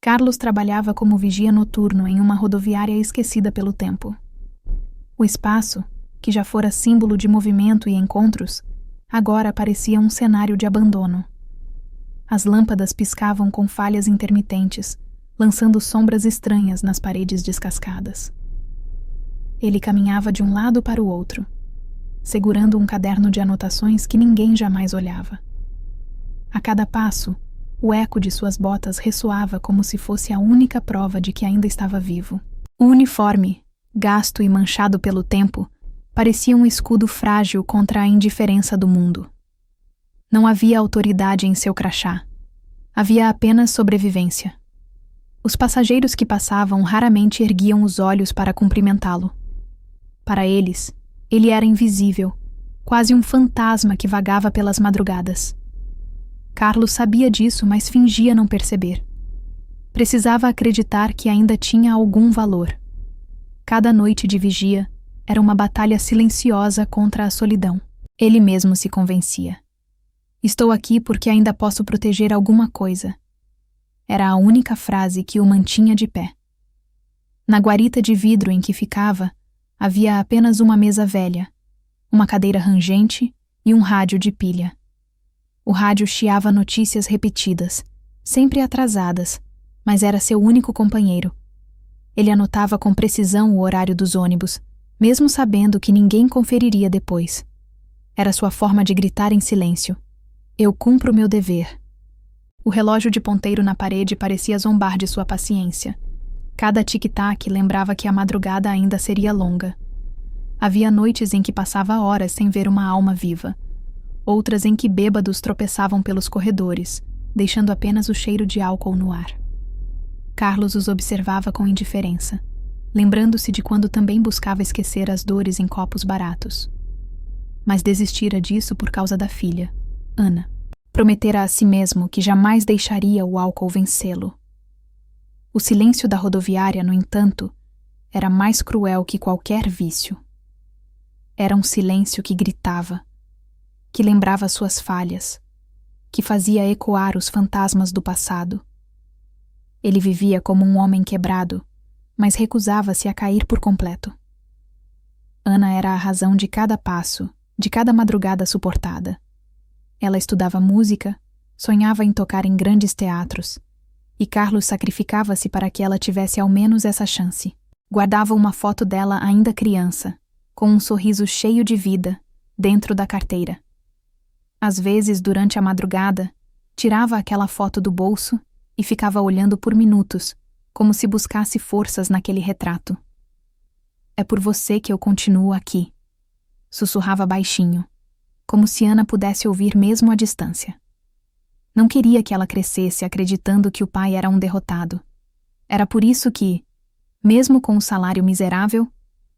Carlos trabalhava como vigia noturno em uma rodoviária esquecida pelo tempo. O espaço, que já fora símbolo de movimento e encontros, agora parecia um cenário de abandono. As lâmpadas piscavam com falhas intermitentes, lançando sombras estranhas nas paredes descascadas. Ele caminhava de um lado para o outro, segurando um caderno de anotações que ninguém jamais olhava. A cada passo, o eco de suas botas ressoava como se fosse a única prova de que ainda estava vivo. O uniforme, gasto e manchado pelo tempo, parecia um escudo frágil contra a indiferença do mundo. Não havia autoridade em seu crachá. Havia apenas sobrevivência. Os passageiros que passavam raramente erguiam os olhos para cumprimentá-lo. Para eles, ele era invisível, quase um fantasma que vagava pelas madrugadas. Carlos sabia disso, mas fingia não perceber. Precisava acreditar que ainda tinha algum valor. Cada noite de vigia era uma batalha silenciosa contra a solidão. Ele mesmo se convencia. Estou aqui porque ainda posso proteger alguma coisa. Era a única frase que o mantinha de pé. Na guarita de vidro em que ficava, havia apenas uma mesa velha, uma cadeira rangente e um rádio de pilha. O rádio chiava notícias repetidas, sempre atrasadas, mas era seu único companheiro. Ele anotava com precisão o horário dos ônibus, mesmo sabendo que ninguém conferiria depois. Era sua forma de gritar em silêncio. Eu cumpro meu dever. O relógio de ponteiro na parede parecia zombar de sua paciência. Cada tic-tac lembrava que a madrugada ainda seria longa. Havia noites em que passava horas sem ver uma alma viva. Outras em que bêbados tropeçavam pelos corredores, deixando apenas o cheiro de álcool no ar. Carlos os observava com indiferença, lembrando-se de quando também buscava esquecer as dores em copos baratos. Mas desistira disso por causa da filha, Ana. Prometera a si mesmo que jamais deixaria o álcool vencê-lo. O silêncio da rodoviária, no entanto, era mais cruel que qualquer vício. Era um silêncio que gritava, que lembrava suas falhas, que fazia ecoar os fantasmas do passado. Ele vivia como um homem quebrado, mas recusava-se a cair por completo. Ana era a razão de cada passo, de cada madrugada suportada. Ela estudava música, sonhava em tocar em grandes teatros, e Carlos sacrificava-se para que ela tivesse ao menos essa chance. Guardava uma foto dela ainda criança, com um sorriso cheio de vida, dentro da carteira. Às vezes, durante a madrugada, tirava aquela foto do bolso e ficava olhando por minutos, como se buscasse forças naquele retrato. É por você que eu continuo aqui, sussurrava baixinho, como se Ana pudesse ouvir mesmo à distância. Não queria que ela crescesse acreditando que o pai era um derrotado. Era por isso que, mesmo com o salário miserável,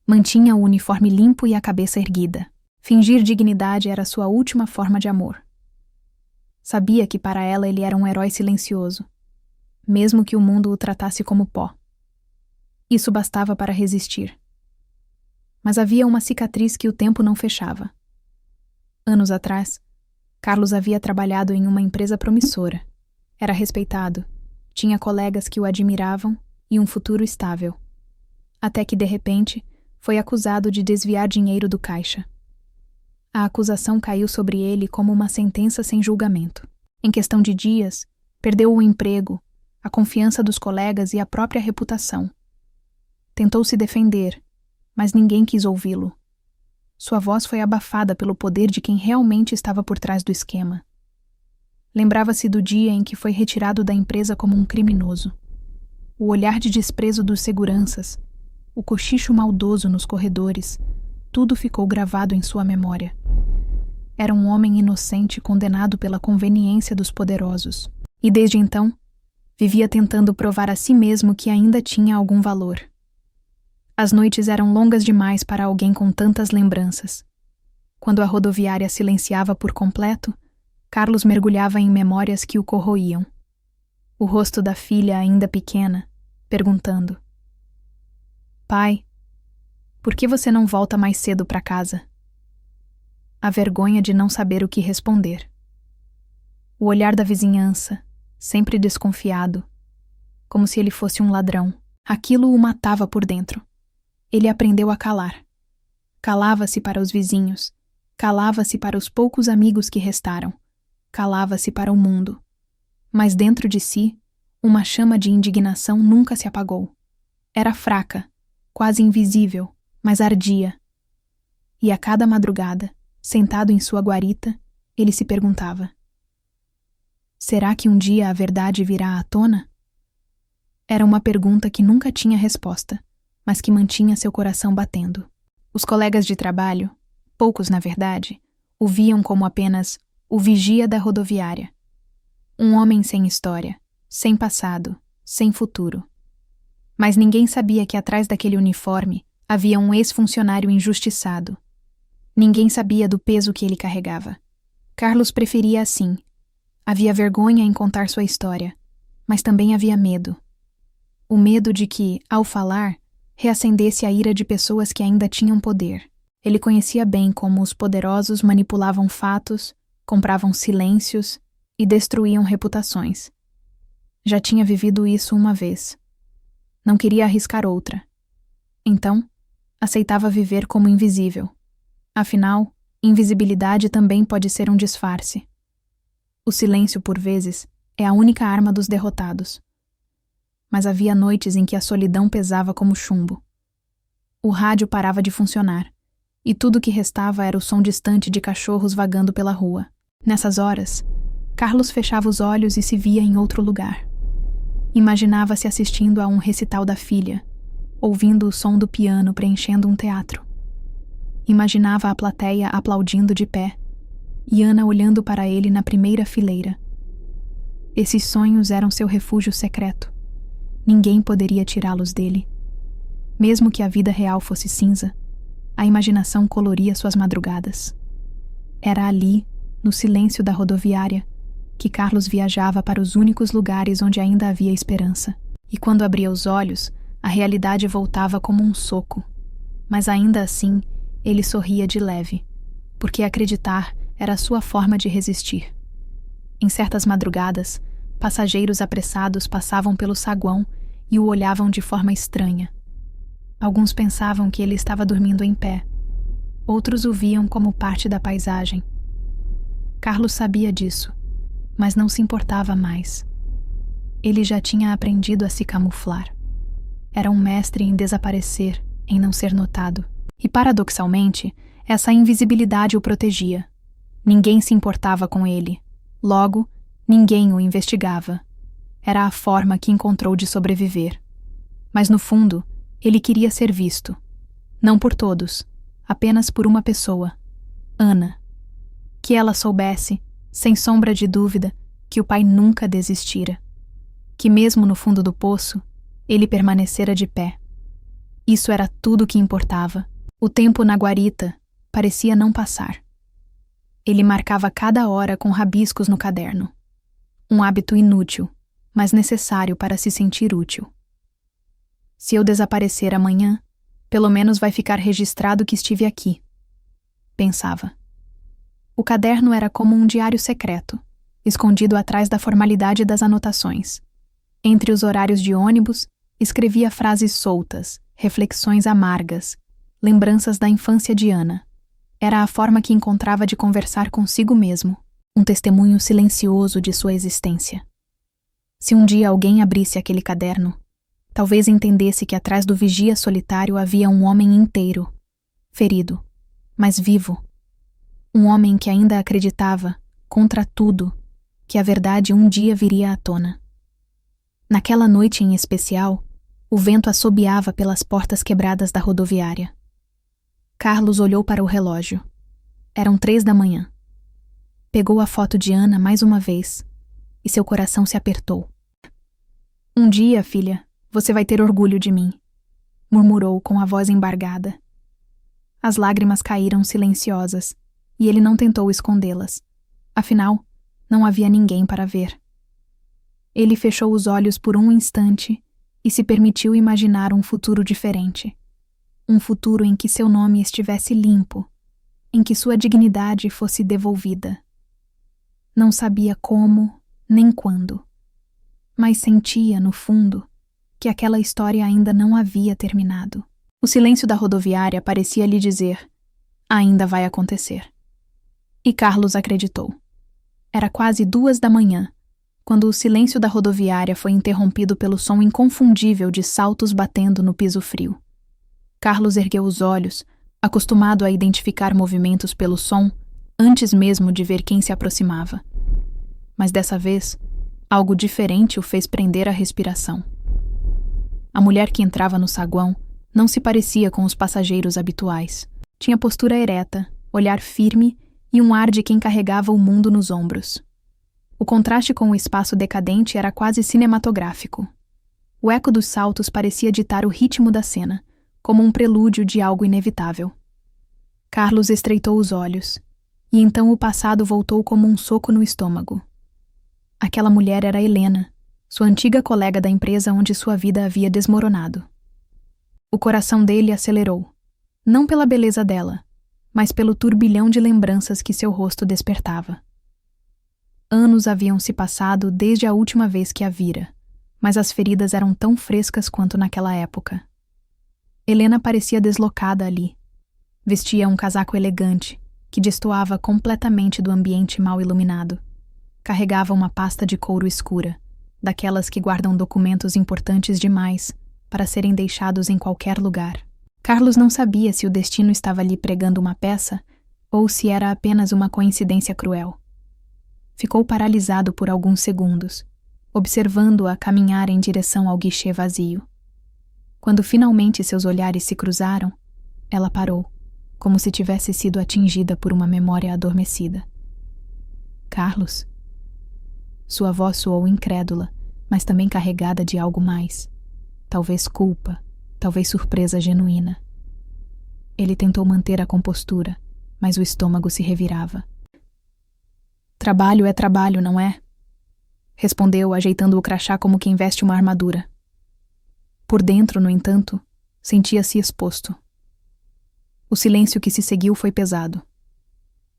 mantinha o uniforme limpo e a cabeça erguida. Fingir dignidade era sua última forma de amor. Sabia que para ela ele era um herói silencioso, mesmo que o mundo o tratasse como pó. Isso bastava para resistir. Mas havia uma cicatriz que o tempo não fechava. Anos atrás, Carlos havia trabalhado em uma empresa promissora. Era respeitado, tinha colegas que o admiravam e um futuro estável. Até que, de repente, foi acusado de desviar dinheiro do caixa. A acusação caiu sobre ele como uma sentença sem julgamento. Em questão de dias, perdeu o emprego, a confiança dos colegas e a própria reputação. Tentou se defender, mas ninguém quis ouvi-lo. Sua voz foi abafada pelo poder de quem realmente estava por trás do esquema. Lembrava-se do dia em que foi retirado da empresa como um criminoso. O olhar de desprezo dos seguranças, o cochicho maldoso nos corredores, tudo ficou gravado em sua memória. Era um homem inocente condenado pela conveniência dos poderosos. E desde então, vivia tentando provar a si mesmo que ainda tinha algum valor. As noites eram longas demais para alguém com tantas lembranças. Quando a rodoviária silenciava por completo, Carlos mergulhava em memórias que o corroíam. O rosto da filha ainda pequena, perguntando: Pai, por que você não volta mais cedo para casa? A vergonha de não saber o que responder. O olhar da vizinhança, sempre desconfiado. como se ele fosse um ladrão. Aquilo o matava por dentro. Ele aprendeu a calar. Calava-se para os vizinhos. Calava-se para os poucos amigos que restaram. Calava-se para o mundo. Mas dentro de si, uma chama de indignação nunca se apagou. Era fraca, quase invisível, mas ardia. E a cada madrugada, sentado em sua guarita, ele se perguntava: será que um dia a verdade virá à tona? Era uma pergunta que nunca tinha resposta, mas que mantinha seu coração batendo. Os colegas de trabalho, poucos na verdade, o viam como apenas o vigia da rodoviária. Um homem sem história, sem passado, sem futuro. Mas ninguém sabia que atrás daquele uniforme havia um ex-funcionário injustiçado. Ninguém sabia do peso que ele carregava. Carlos preferia assim. Havia vergonha em contar sua história, mas também havia medo. O medo de que, ao falar, reacendesse a ira de pessoas que ainda tinham poder. Ele conhecia bem como os poderosos manipulavam fatos, compravam silêncios e destruíam reputações. Já tinha vivido isso uma vez. Não queria arriscar outra. Então, aceitava viver como invisível. Afinal, invisibilidade também pode ser um disfarce. O silêncio, por vezes, é a única arma dos derrotados. Mas havia noites em que a solidão pesava como chumbo. O rádio parava de funcionar, e tudo que restava era o som distante de cachorros vagando pela rua. Nessas horas, Carlos fechava os olhos e se via em outro lugar. Imaginava-se assistindo a um recital da filha, ouvindo o som do piano preenchendo um teatro. Imaginava a plateia aplaudindo de pé, e Ana olhando para ele na primeira fileira. Esses sonhos eram seu refúgio secreto. Ninguém poderia tirá-los dele. Mesmo que a vida real fosse cinza, a imaginação coloria suas madrugadas. Era ali, no silêncio da rodoviária, que Carlos viajava para os únicos lugares onde ainda havia esperança. E quando abria os olhos, a realidade voltava como um soco. Mas ainda assim, ele sorria de leve, porque acreditar era a sua forma de resistir. Em certas madrugadas, passageiros apressados passavam pelo saguão e o olhavam de forma estranha. Alguns pensavam que ele estava dormindo em pé. Outros o viam como parte da paisagem. Carlos sabia disso, mas não se importava mais. Ele já tinha aprendido a se camuflar. Era um mestre em desaparecer, em não ser notado. E, paradoxalmente, essa invisibilidade o protegia. Ninguém se importava com ele. Logo, ninguém o investigava. Era a forma que encontrou de sobreviver. Mas, no fundo, ele queria ser visto. Não por todos, apenas por uma pessoa. Ana. Que ela soubesse, sem sombra de dúvida, que o pai nunca desistira. Que mesmo no fundo do poço, ele permanecera de pé. Isso era tudo o que importava. O tempo na guarita parecia não passar. Ele marcava cada hora com rabiscos no caderno. Um hábito inútil, mas necessário para se sentir útil. Se eu desaparecer amanhã, pelo menos vai ficar registrado que estive aqui, pensava. O caderno era como um diário secreto, escondido atrás da formalidade das anotações. Entre os horários de ônibus, escrevia frases soltas, reflexões amargas, lembranças da infância de Ana. Era a forma que encontrava de conversar consigo mesmo, um testemunho silencioso de sua existência. Se um dia alguém abrisse aquele caderno, talvez entendesse que atrás do vigia solitário havia um homem inteiro, ferido, mas vivo. Um homem que ainda acreditava, contra tudo, que a verdade um dia viria à tona. Naquela noite em especial, o vento assobiava pelas portas quebradas da rodoviária. Carlos olhou para o relógio. Eram 3 da manhã. Pegou a foto de Ana mais uma vez, e seu coração se apertou. Um dia, filha, você vai ter orgulho de mim, murmurou com a voz embargada. As lágrimas caíram silenciosas, e ele não tentou escondê-las. Afinal, não havia ninguém para ver. Ele fechou os olhos por um instante e se permitiu imaginar um futuro diferente. Um futuro em que seu nome estivesse limpo, em que sua dignidade fosse devolvida. Não sabia como, nem quando. mas sentia, no fundo, que aquela história ainda não havia terminado. O silêncio da rodoviária parecia lhe dizer: ainda vai acontecer. E Carlos acreditou. Era quase 2 da manhã, quando o silêncio da rodoviária foi interrompido pelo som inconfundível de saltos batendo no piso frio. Carlos ergueu os olhos, acostumado a identificar movimentos pelo som, antes mesmo de ver quem se aproximava. Mas dessa vez, algo diferente o fez prender a respiração. A mulher que entrava no saguão não se parecia com os passageiros habituais. Tinha postura ereta, olhar firme e um ar de quem carregava o mundo nos ombros. O contraste com o espaço decadente era quase cinematográfico. O eco dos saltos parecia ditar o ritmo da cena, como um prelúdio de algo inevitável. Carlos estreitou os olhos, e então o passado voltou como um soco no estômago. Aquela mulher era Helena, sua antiga colega da empresa onde sua vida havia desmoronado. O coração dele acelerou, não pela beleza dela, mas pelo turbilhão de lembranças que seu rosto despertava. Anos haviam se passado desde a última vez que a vira, mas as feridas eram tão frescas quanto naquela época. Helena parecia deslocada ali. Vestia um casaco elegante, que destoava completamente do ambiente mal iluminado. Carregava uma pasta de couro escura, daquelas que guardam documentos importantes demais para serem deixados em qualquer lugar. Carlos não sabia se o destino estava lhe pregando uma peça ou se era apenas uma coincidência cruel. Ficou paralisado por alguns segundos, observando-a caminhar em direção ao guichê vazio. Quando finalmente seus olhares se cruzaram, ela parou, como se tivesse sido atingida por uma memória adormecida. Carlos? Sua voz soou incrédula, mas também carregada de algo mais. Talvez culpa, talvez surpresa genuína. Ele tentou manter a compostura, mas o estômago se revirava. Trabalho é trabalho, não é? Respondeu, ajeitando o crachá como quem veste uma armadura. Por dentro, no entanto, sentia-se exposto. O silêncio que se seguiu foi pesado.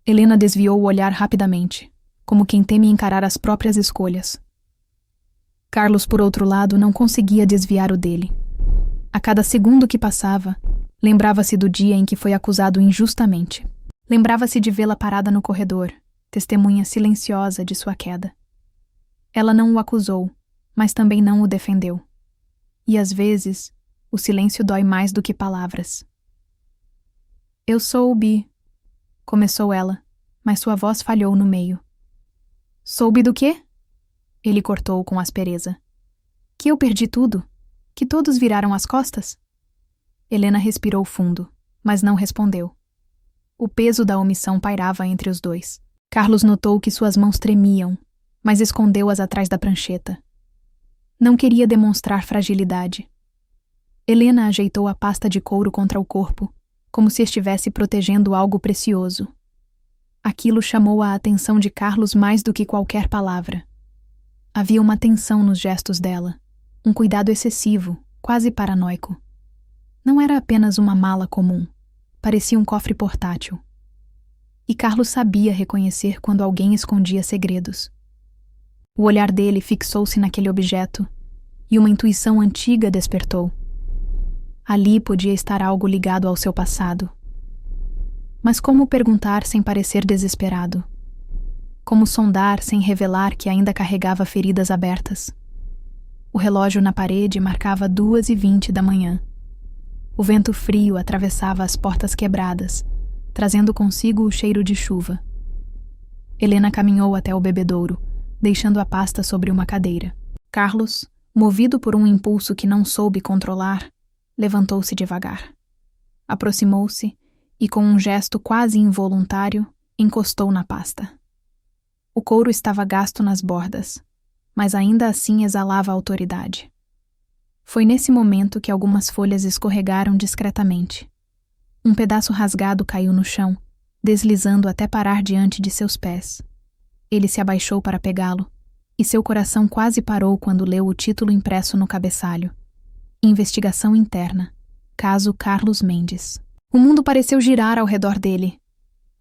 Helena desviou o olhar rapidamente, como quem teme encarar as próprias escolhas. Carlos, por outro lado, não conseguia desviar o dele. A cada segundo que passava, lembrava-se do dia em que foi acusado injustamente. Lembrava-se de vê-la parada no corredor, testemunha silenciosa de sua queda. Ela não o acusou, mas também não o defendeu. E às vezes, o silêncio dói mais do que palavras. Eu soube, começou ela, mas sua voz falhou no meio. Soube do quê? Ele cortou com aspereza. Que eu perdi tudo? Que todos viraram as costas? Helena respirou fundo, mas não respondeu. O peso da omissão pairava entre os dois. Carlos notou que suas mãos tremiam, mas escondeu-as atrás da prancheta. Não queria demonstrar fragilidade. Helena ajeitou a pasta de couro contra o corpo, como se estivesse protegendo algo precioso. Aquilo chamou a atenção de Carlos mais do que qualquer palavra. Havia uma tensão nos gestos dela, um cuidado excessivo, quase paranoico. Não era apenas uma mala comum, parecia um cofre portátil. E Carlos sabia reconhecer quando alguém escondia segredos. O olhar dele fixou-se naquele objeto, e uma intuição antiga despertou. Ali podia estar algo ligado ao seu passado. Mas como perguntar sem parecer desesperado? Como sondar sem revelar que ainda carregava feridas abertas? O relógio na parede marcava 2h20 da manhã. O vento frio atravessava as portas quebradas, trazendo consigo o cheiro de chuva. Helena caminhou até o bebedouro, deixando a pasta sobre uma cadeira. Carlos, movido por um impulso que não soube controlar, levantou-se devagar. Aproximou-se e, com um gesto quase involuntário, encostou na pasta. O couro estava gasto nas bordas, mas ainda assim exalava autoridade. Foi nesse momento que algumas folhas escorregaram discretamente. Um pedaço rasgado caiu no chão, deslizando até parar diante de seus pés. Ele se abaixou para pegá-lo, e seu coração quase parou quando leu o título impresso no cabeçalho. Investigação interna. Caso Carlos Mendes. O mundo pareceu girar ao redor dele.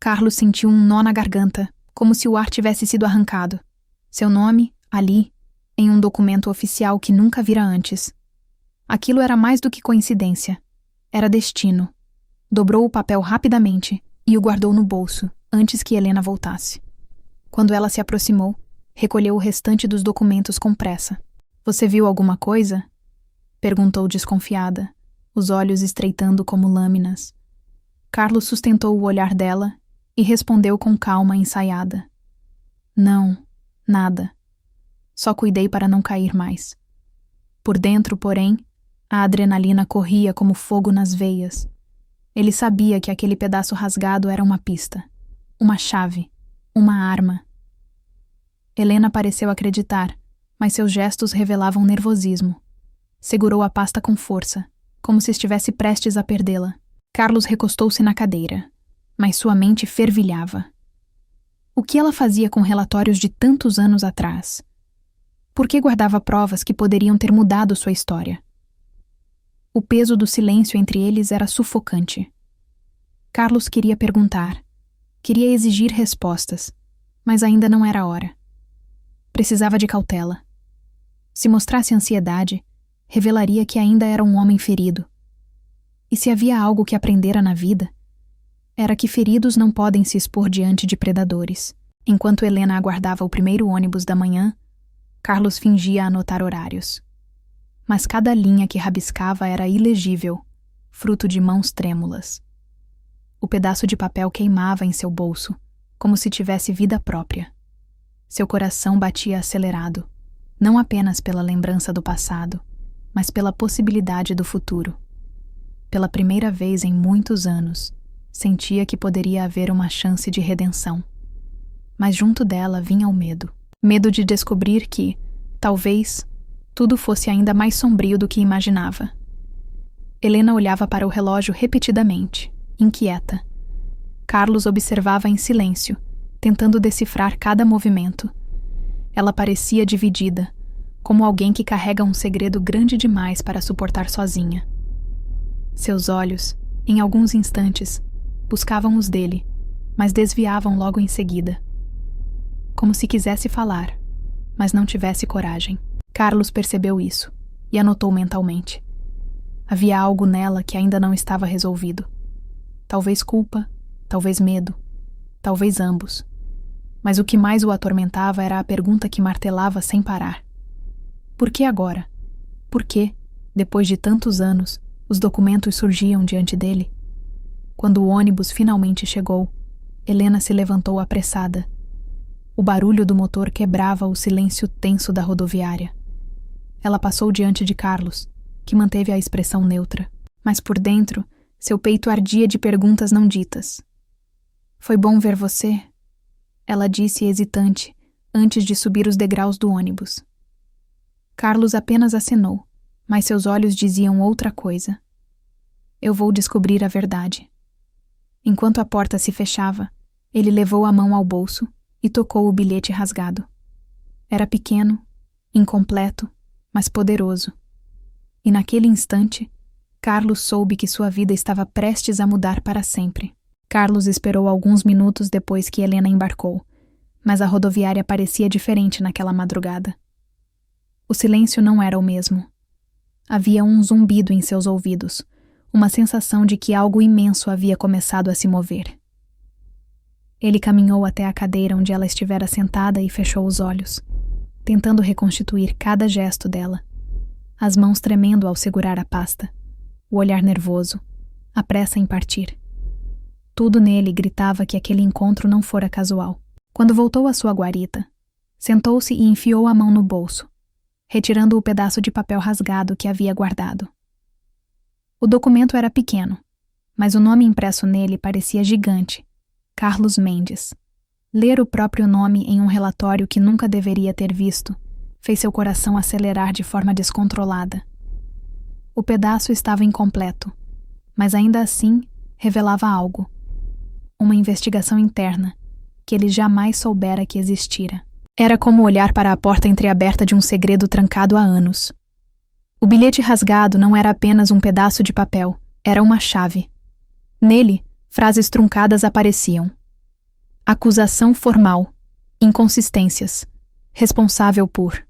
Carlos sentiu um nó na garganta, como se o ar tivesse sido arrancado. Seu nome, ali, em um documento oficial que nunca vira antes. Aquilo era mais do que coincidência. Era destino. Dobrou o papel rapidamente e o guardou no bolso antes que Helena voltasse. Quando ela se aproximou, recolheu o restante dos documentos com pressa. Você viu alguma coisa? Perguntou desconfiada, os olhos estreitando como lâminas. Carlos sustentou o olhar dela e respondeu com calma ensaiada. Não, nada. Só cuidei para não cair mais. Por dentro, porém, a adrenalina corria como fogo nas veias. Ele sabia que aquele pedaço rasgado era uma pista, uma chave, uma arma. Helena pareceu acreditar, mas seus gestos revelavam nervosismo. Segurou a pasta com força, como se estivesse prestes a perdê-la. Carlos recostou-se na cadeira, mas sua mente fervilhava. O que ela fazia com relatórios de tantos anos atrás? Por que guardava provas que poderiam ter mudado sua história? O peso do silêncio entre eles era sufocante. Carlos queria perguntar, queria exigir respostas, mas ainda não era a hora. Precisava de cautela. Se mostrasse ansiedade, revelaria que ainda era um homem ferido. E se havia algo que aprendera na vida, era que feridos não podem se expor diante de predadores. Enquanto Helena aguardava o primeiro ônibus da manhã, Carlos fingia anotar horários. Mas cada linha que rabiscava era ilegível, fruto de mãos trêmulas. O pedaço de papel queimava em seu bolso, como se tivesse vida própria. Seu coração batia acelerado, não apenas pela lembrança do passado, mas pela possibilidade do futuro. Pela primeira vez em muitos anos, sentia que poderia haver uma chance de redenção. Mas junto dela vinha o medo. Medo de descobrir que, talvez, tudo fosse ainda mais sombrio do que imaginava. Helena olhava para o relógio repetidamente, inquieta. Carlos observava em silêncio, tentando decifrar cada movimento. Ela parecia dividida, como alguém que carrega um segredo grande demais para suportar sozinha. Seus olhos, em alguns instantes, buscavam os dele, mas desviavam logo em seguida. Como se quisesse falar, mas não tivesse coragem. Carlos percebeu isso e anotou mentalmente. Havia algo nela que ainda não estava resolvido. Talvez culpa, talvez medo, talvez ambos. Mas o que mais o atormentava era a pergunta que martelava sem parar. Por que agora? Por que, depois de tantos anos, os documentos surgiam diante dele? Quando o ônibus finalmente chegou, Helena se levantou apressada. O barulho do motor quebrava o silêncio tenso da rodoviária. Ela passou diante de Carlos, que manteve a expressão neutra, mas por dentro, seu peito ardia de perguntas não ditas. Foi bom ver você, ela disse hesitante, antes de subir os degraus do ônibus. Carlos apenas acenou, mas seus olhos diziam outra coisa. Eu vou descobrir a verdade. Enquanto a porta se fechava, ele levou a mão ao bolso e tocou o bilhete rasgado. Era pequeno, incompleto, mas poderoso. E naquele instante, Carlos soube que sua vida estava prestes a mudar para sempre. Carlos esperou alguns minutos depois que Helena embarcou, mas a rodoviária parecia diferente naquela madrugada. O silêncio não era o mesmo. Havia um zumbido em seus ouvidos, uma sensação de que algo imenso havia começado a se mover. Ele caminhou até a cadeira onde ela estivera sentada e fechou os olhos, tentando reconstituir cada gesto dela, as mãos tremendo ao segurar a pasta, o olhar nervoso, a pressa em partir. Tudo nele gritava que aquele encontro não fora casual. Quando voltou à sua guarita, sentou-se e enfiou a mão no bolso, retirando o pedaço de papel rasgado que havia guardado. O documento era pequeno, mas o nome impresso nele parecia gigante: Carlos Mendes. Ler o próprio nome em um relatório que nunca deveria ter visto fez seu coração acelerar de forma descontrolada. O pedaço estava incompleto, mas ainda assim revelava algo. Uma investigação interna, que ele jamais soubera que existira. Era como olhar para a porta entreaberta de um segredo trancado há anos. O bilhete rasgado não era apenas um pedaço de papel, era uma chave. Nele, frases truncadas apareciam. Acusação formal. Inconsistências. Responsável por.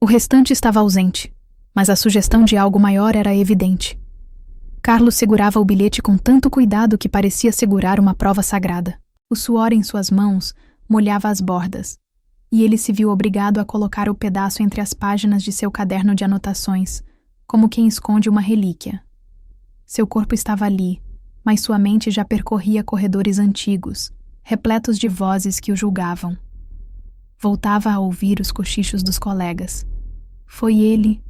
O restante estava ausente, mas a sugestão de algo maior era evidente. Carlos segurava o bilhete com tanto cuidado que parecia segurar uma prova sagrada. O suor em suas mãos molhava as bordas, e ele se viu obrigado a colocar o pedaço entre as páginas de seu caderno de anotações, como quem esconde uma relíquia. Seu corpo estava ali, mas sua mente já percorria corredores antigos, repletos de vozes que o julgavam. Voltava a ouvir os cochichos dos colegas. Foi ele.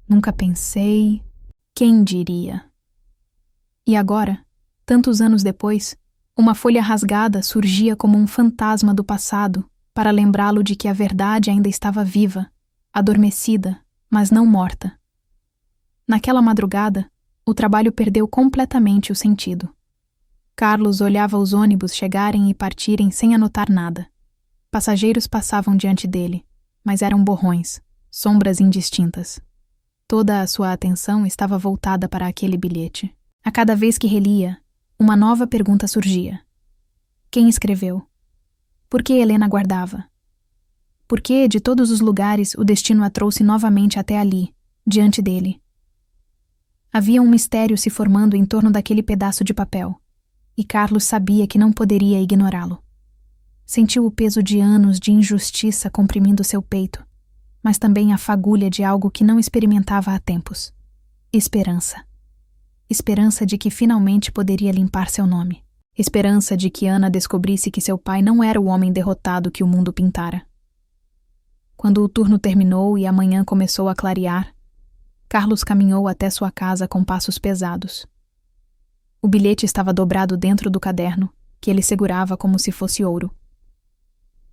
Nunca pensei. Quem diria? E agora, tantos anos depois, uma folha rasgada surgia como um fantasma do passado para lembrá-lo de que a verdade ainda estava viva, adormecida, mas não morta. Naquela madrugada, o trabalho perdeu completamente o sentido. Carlos olhava os ônibus chegarem e partirem sem anotar nada. Passageiros passavam diante dele, mas eram borrões, sombras indistintas. Toda a sua atenção estava voltada para aquele bilhete. A cada vez que relia, uma nova pergunta surgia. Quem escreveu? Por que Helena guardava? Por que, de todos os lugares, o destino a trouxe novamente até ali, diante dele? Havia um mistério se formando em torno daquele pedaço de papel, e Carlos sabia que não poderia ignorá-lo. Sentiu o peso de anos de injustiça comprimindo seu peito, mas também a fagulha de algo que não experimentava há tempos. Esperança. Esperança de que finalmente poderia limpar seu nome. Esperança de que Ana descobrisse que seu pai não era o homem derrotado que o mundo pintara. Quando o turno terminou e a manhã começou a clarear, Carlos caminhou até sua casa com passos pesados. O bilhete estava dobrado dentro do caderno, que ele segurava como se fosse ouro.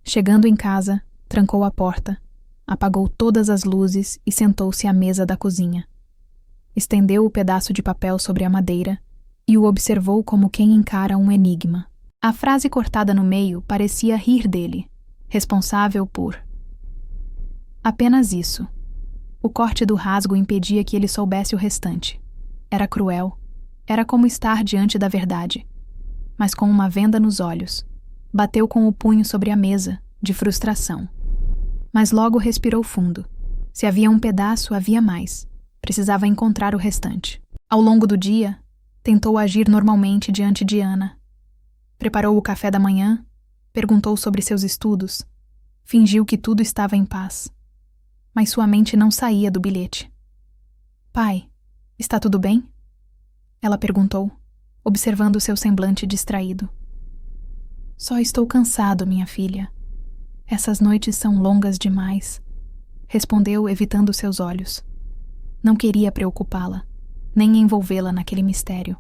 Chegando em casa, trancou a porta, apagou todas as luzes e sentou-se à mesa da cozinha. Estendeu o pedaço de papel sobre a madeira e o observou como quem encara um enigma. A frase cortada no meio parecia rir dele, responsável por... Apenas isso. O corte do rasgo impedia que ele soubesse o restante. Era cruel. Era como estar diante da verdade. Mas com uma venda nos olhos. Bateu com o punho sobre a mesa, de frustração. Mas logo respirou fundo. Se havia um pedaço, havia mais. Precisava encontrar o restante. Ao longo do dia, tentou agir normalmente diante de Ana. Preparou o café da manhã, perguntou sobre seus estudos, fingiu que tudo estava em paz. Mas sua mente não saía do bilhete. Pai, está tudo bem? Ela perguntou, observando seu semblante distraído. Só estou cansado, minha filha. Essas noites são longas demais, respondeu, evitando seus olhos. Não queria preocupá-la, nem envolvê-la naquele mistério.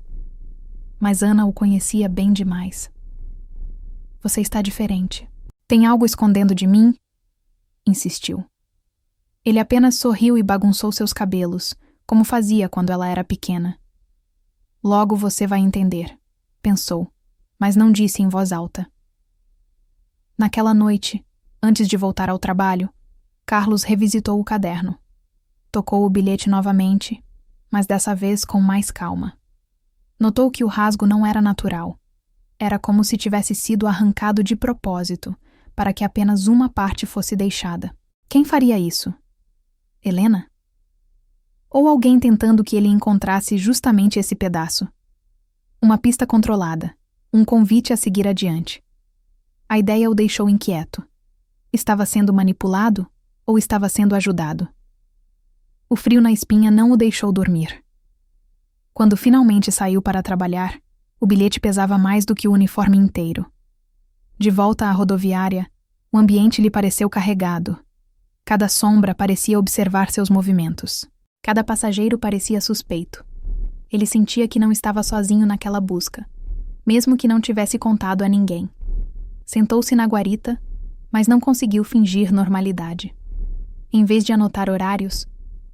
Mas Ana o conhecia bem demais. Você está diferente. Tem algo escondendo de mim? Insistiu. Ele apenas sorriu e bagunçou seus cabelos, como fazia quando ela era pequena. Logo você vai entender, pensou, mas não disse em voz alta. Naquela noite, antes de voltar ao trabalho, Carlos revisitou o caderno. Tocou o bilhete novamente, mas dessa vez com mais calma. Notou que o rasgo não era natural. Era como se tivesse sido arrancado de propósito, para que apenas uma parte fosse deixada. Quem faria isso? Helena? Ou alguém tentando que ele encontrasse justamente esse pedaço? Uma pista controlada, um convite a seguir adiante. A ideia o deixou inquieto. Estava sendo manipulado ou estava sendo ajudado? O frio na espinha não o deixou dormir. Quando finalmente saiu para trabalhar, o bilhete pesava mais do que o uniforme inteiro. De volta à rodoviária, o ambiente lhe pareceu carregado. Cada sombra parecia observar seus movimentos. Cada passageiro parecia suspeito. Ele sentia que não estava sozinho naquela busca, mesmo que não tivesse contado a ninguém. Sentou-se na guarita, mas não conseguiu fingir normalidade. Em vez de anotar horários,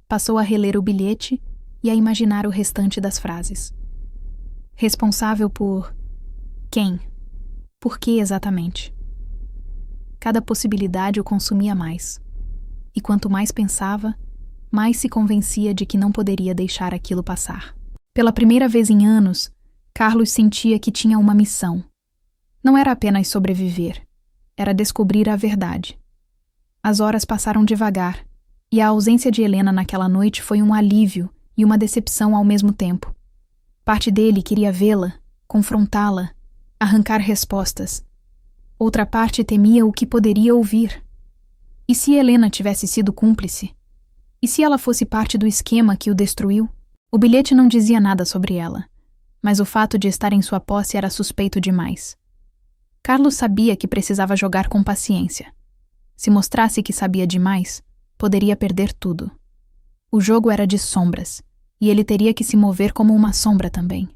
passou a reler o bilhete e a imaginar o restante das frases. Responsável por... quem? Por que exatamente? Cada possibilidade o consumia mais. E quanto mais pensava, mais se convencia de que não poderia deixar aquilo passar. Pela primeira vez em anos, Carlos sentia que tinha uma missão. Não era apenas sobreviver, era descobrir a verdade. As horas passaram devagar, E a ausência de Helena naquela noite foi um alívio e uma decepção ao mesmo tempo. Parte dele queria vê-la, confrontá-la, arrancar respostas. Outra parte temia o que poderia ouvir. E se Helena tivesse sido cúmplice? E se ela fosse parte do esquema que o destruiu? O bilhete não dizia nada sobre ela, mas o fato de estar em sua posse era suspeito demais. Carlos sabia que precisava jogar com paciência. Se mostrasse que sabia demais, poderia perder tudo. O jogo era de sombras, e ele teria que se mover como uma sombra também.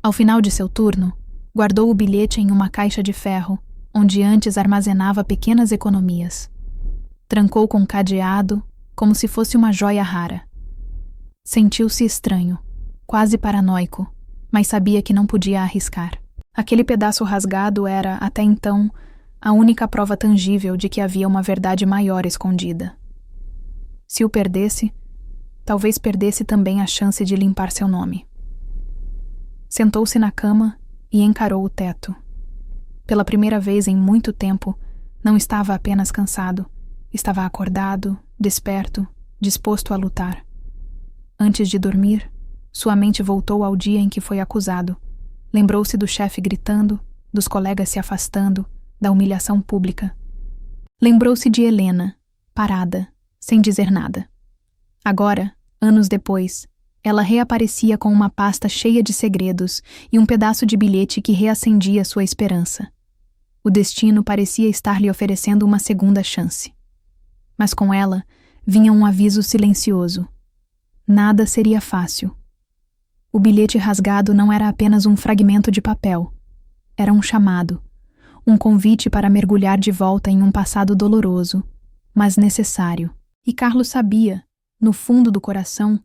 Ao final de seu turno, guardou o bilhete em uma caixa de ferro, onde antes armazenava pequenas economias. Trancou com cadeado, como se fosse uma joia rara. Sentiu-se estranho, quase paranoico, mas sabia que não podia arriscar. Aquele pedaço rasgado era, até então, a única prova tangível de que havia uma verdade maior escondida. Se o perdesse, talvez perdesse também a chance de limpar seu nome. Sentou-se na cama e encarou o teto. Pela primeira vez em muito tempo, não estava apenas cansado, estava acordado, desperto, disposto a lutar. Antes de dormir, sua mente voltou ao dia em que foi acusado. Lembrou-se do chefe gritando, dos colegas se afastando, da humilhação pública. Lembrou-se de Helena, parada, sem dizer nada. Agora, anos depois, ela reaparecia com uma pasta cheia de segredos e um pedaço de bilhete que reacendia sua esperança. O destino parecia estar lhe oferecendo uma segunda chance. Mas com ela vinha um aviso silencioso. Nada seria fácil. O bilhete rasgado não era apenas um fragmento de papel. Era um chamado, um convite para mergulhar de volta em um passado doloroso, mas necessário. E Carlos sabia, no fundo do coração,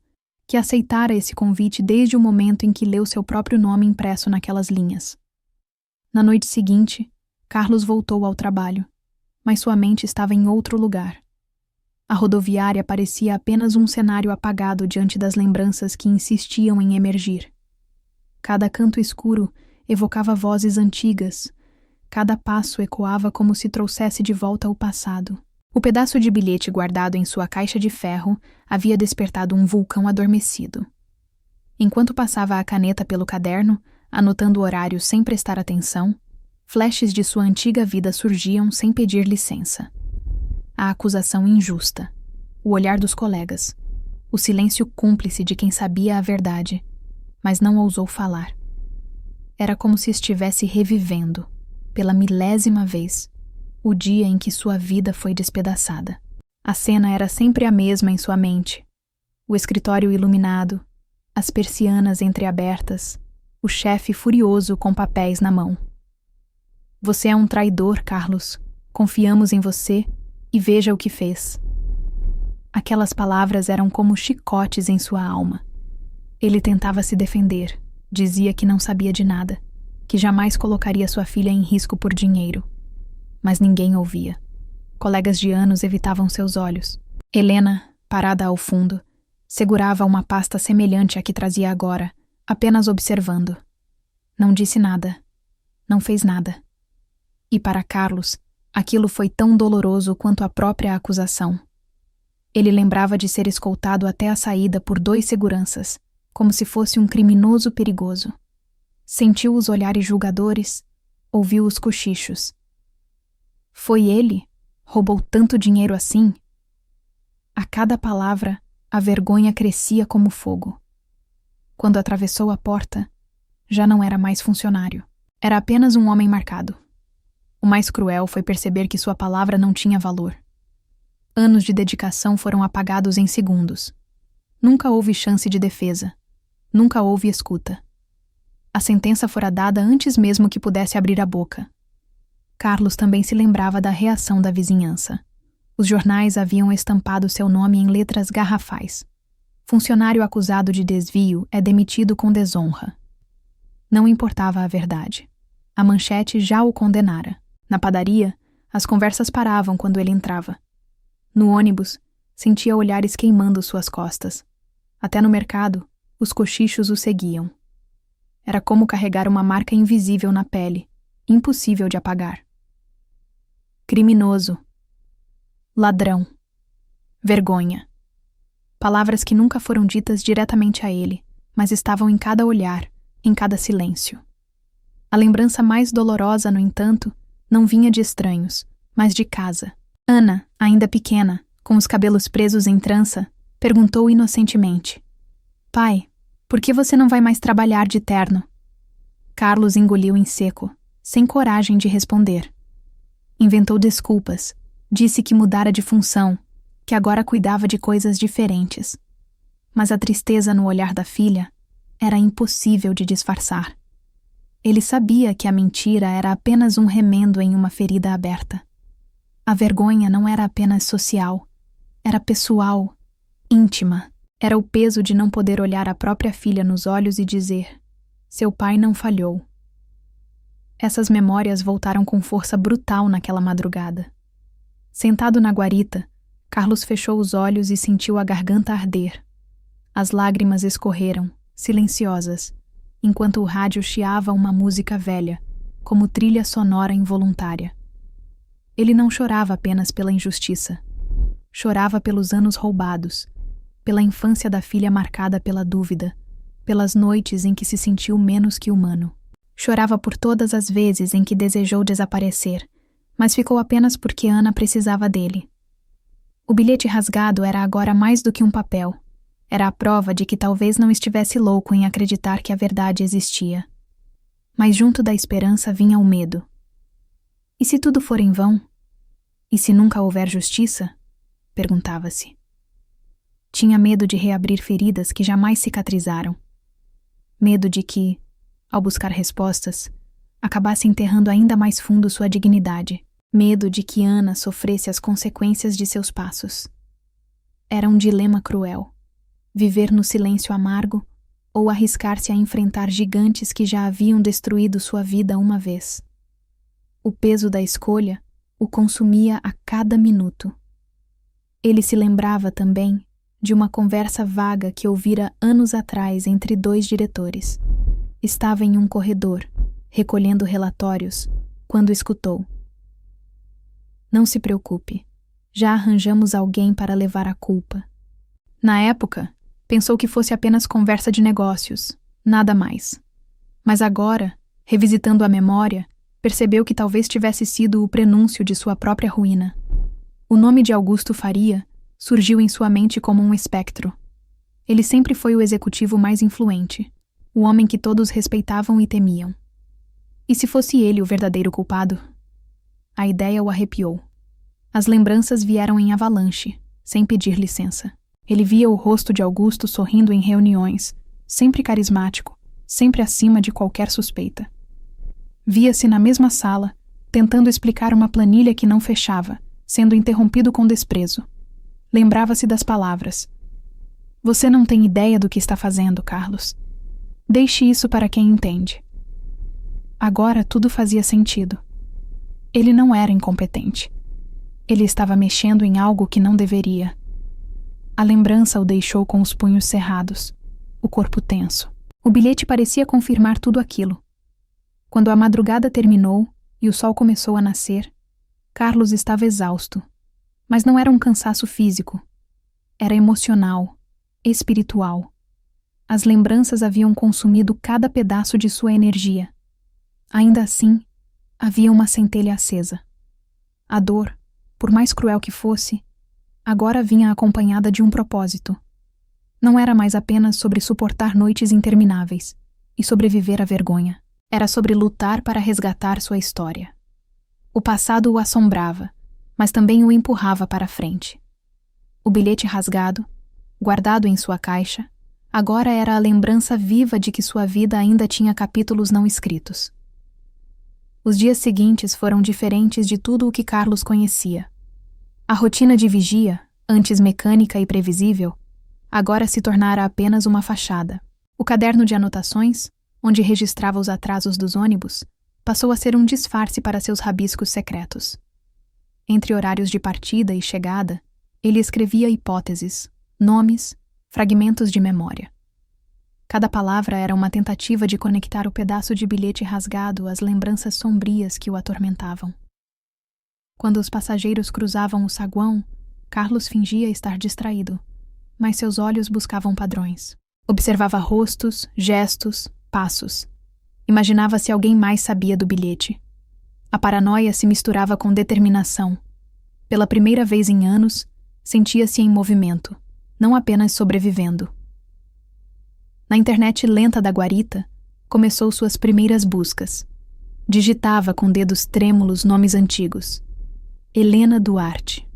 que aceitara esse convite desde o momento em que leu seu próprio nome impresso naquelas linhas. Na noite seguinte, Carlos voltou ao trabalho, mas sua mente estava em outro lugar. A rodoviária parecia apenas um cenário apagado diante das lembranças que insistiam em emergir. Cada canto escuro evocava vozes antigas, cada passo ecoava como se trouxesse de volta o passado. O pedaço de bilhete guardado em sua caixa de ferro havia despertado um vulcão adormecido. Enquanto passava a caneta pelo caderno, anotando o horário sem prestar atenção, flashes de sua antiga vida surgiam sem pedir licença. A acusação injusta, o olhar dos colegas, o silêncio cúmplice de quem sabia a verdade, mas não ousou falar. Era como se estivesse revivendo, pela 1000ª vez, o dia em que sua vida foi despedaçada. A cena era sempre a mesma em sua mente. O escritório iluminado, as persianas entreabertas, o chefe furioso com papéis na mão. Você é um traidor, Carlos. Confiamos em você e veja o que fez. Aquelas palavras eram como chicotes em sua alma. Ele tentava se defender, dizia que não sabia de nada, que jamais colocaria sua filha em risco por dinheiro. Mas ninguém ouvia. Colegas de anos evitavam seus olhos. Helena, parada ao fundo, segurava uma pasta semelhante à que trazia agora, apenas observando. Não disse nada. Não fez nada. E para Carlos, aquilo foi tão doloroso quanto a própria acusação. Ele lembrava de ser escoltado até a saída por 2 seguranças, como se fosse um criminoso perigoso. Sentiu os olhares julgadores, ouviu os cochichos. Foi ele? Roubou tanto dinheiro assim? A cada palavra, a vergonha crescia como fogo. Quando atravessou a porta, já não era mais funcionário. Era apenas um homem marcado. O mais cruel foi perceber que sua palavra não tinha valor. Anos de dedicação foram apagados em segundos. Nunca houve chance de defesa. Nunca houve escuta. A sentença fora dada antes mesmo que pudesse abrir a boca. Carlos também se lembrava da reação da vizinhança. Os jornais haviam estampado seu nome em letras garrafais. Funcionário acusado de desvio é demitido com desonra. Não importava a verdade. A manchete já o condenara. Na padaria, as conversas paravam quando ele entrava. No ônibus, sentia olhares queimando suas costas. Até no mercado, os cochichos o seguiam. Era como carregar uma marca invisível na pele, impossível de apagar. Criminoso. Ladrão. vergonha. Palavras que nunca foram ditas diretamente a ele, mas estavam em cada olhar, em cada silêncio. A lembrança mais dolorosa, no entanto, não vinha de estranhos, mas de casa. Ana, ainda pequena, com os cabelos presos em trança, perguntou inocentemente: Pai, por que você não vai mais trabalhar de terno? Carlos engoliu em seco, sem coragem de responder. Inventou desculpas, disse que mudara de função, que agora cuidava de coisas diferentes. Mas a tristeza no olhar da filha era impossível de disfarçar. Ele sabia que a mentira era apenas um remendo em uma ferida aberta. A vergonha não era apenas social, era pessoal, íntima. Era o peso de não poder olhar a própria filha nos olhos e dizer: seu pai não falhou. Essas memórias voltaram com força brutal naquela madrugada. Sentado na guarita, Carlos fechou os olhos e sentiu a garganta arder. As lágrimas escorreram, silenciosas, enquanto o rádio chiava uma música velha, como trilha sonora involuntária. Ele não chorava apenas pela injustiça. Chorava pelos anos roubados, pela infância da filha marcada pela dúvida, pelas noites em que se sentiu menos que humano. Chorava por todas as vezes em que desejou desaparecer, mas ficou apenas porque Ana precisava dele. O bilhete rasgado era agora mais do que um papel. Era a prova de que talvez não estivesse louco em acreditar que a verdade existia. Mas junto da esperança vinha o medo. E se tudo for em vão? E se nunca houver justiça? Perguntava-se. Tinha medo de reabrir feridas que jamais cicatrizaram. Medo de que, ao buscar respostas, acabasse enterrando ainda mais fundo sua dignidade. Medo de que Ana sofresse as consequências de seus passos. Era um dilema cruel. Viver no silêncio amargo ou arriscar-se a enfrentar gigantes que já haviam destruído sua vida uma vez. O peso da escolha o consumia a cada minuto. Ele se lembrava também de uma conversa vaga que ouvira anos atrás entre dois diretores. Estava em um corredor, recolhendo relatórios, quando escutou: Não se preocupe, já arranjamos alguém para levar a culpa. Na época, pensou que fosse apenas conversa de negócios, nada mais. Mas agora, revisitando a memória, percebeu que talvez tivesse sido o prenúncio de sua própria ruína. O nome de Augusto Faria surgiu em sua mente como um espectro. Ele sempre foi o executivo mais influente, o homem que todos respeitavam e temiam. E se fosse ele o verdadeiro culpado? A ideia o arrepiou. As lembranças vieram em avalanche, sem pedir licença. Ele via o rosto de Augusto sorrindo em reuniões, sempre carismático, sempre acima de qualquer suspeita. Via-se na mesma sala, tentando explicar uma planilha que não fechava, sendo interrompido com desprezo. Lembrava-se das palavras: Você não tem ideia do que está fazendo, Carlos. Deixe isso para quem entende. Agora tudo fazia sentido. Ele não era incompetente. Ele estava mexendo em algo que não deveria. A lembrança o deixou com os punhos cerrados, o corpo tenso. O bilhete parecia confirmar tudo aquilo. Quando a madrugada terminou e o sol começou a nascer, Carlos estava exausto. Mas não era um cansaço físico. Era emocional, espiritual. As lembranças haviam consumido cada pedaço de sua energia. Ainda assim, havia uma centelha acesa. A dor, por mais cruel que fosse, agora vinha acompanhada de um propósito. Não era mais apenas sobre suportar noites intermináveis e sobreviver à vergonha. Era sobre lutar para resgatar sua história. O passado o assombrava, mas também o empurrava para a frente. O bilhete rasgado, guardado em sua caixa, agora era a lembrança viva de que sua vida ainda tinha capítulos não escritos. Os dias seguintes foram diferentes de tudo o que Carlos conhecia. A rotina de vigia, antes mecânica e previsível, agora se tornara apenas uma fachada. O caderno de anotações, onde registrava os atrasos dos ônibus, passou a ser um disfarce para seus rabiscos secretos. Entre horários de partida e chegada, ele escrevia hipóteses, nomes, fragmentos de memória. Cada palavra era uma tentativa de conectar o pedaço de bilhete rasgado às lembranças sombrias que o atormentavam. Quando os passageiros cruzavam o saguão, Carlos fingia estar distraído, mas seus olhos buscavam padrões. Observava rostos, gestos, passos. Imaginava se alguém mais sabia do bilhete. A paranoia se misturava com determinação. Pela primeira vez em anos, sentia-se em movimento, não apenas sobrevivendo. Na internet lenta da guarita, começou suas primeiras buscas. Digitava com dedos trêmulos nomes antigos. Helena Duarte.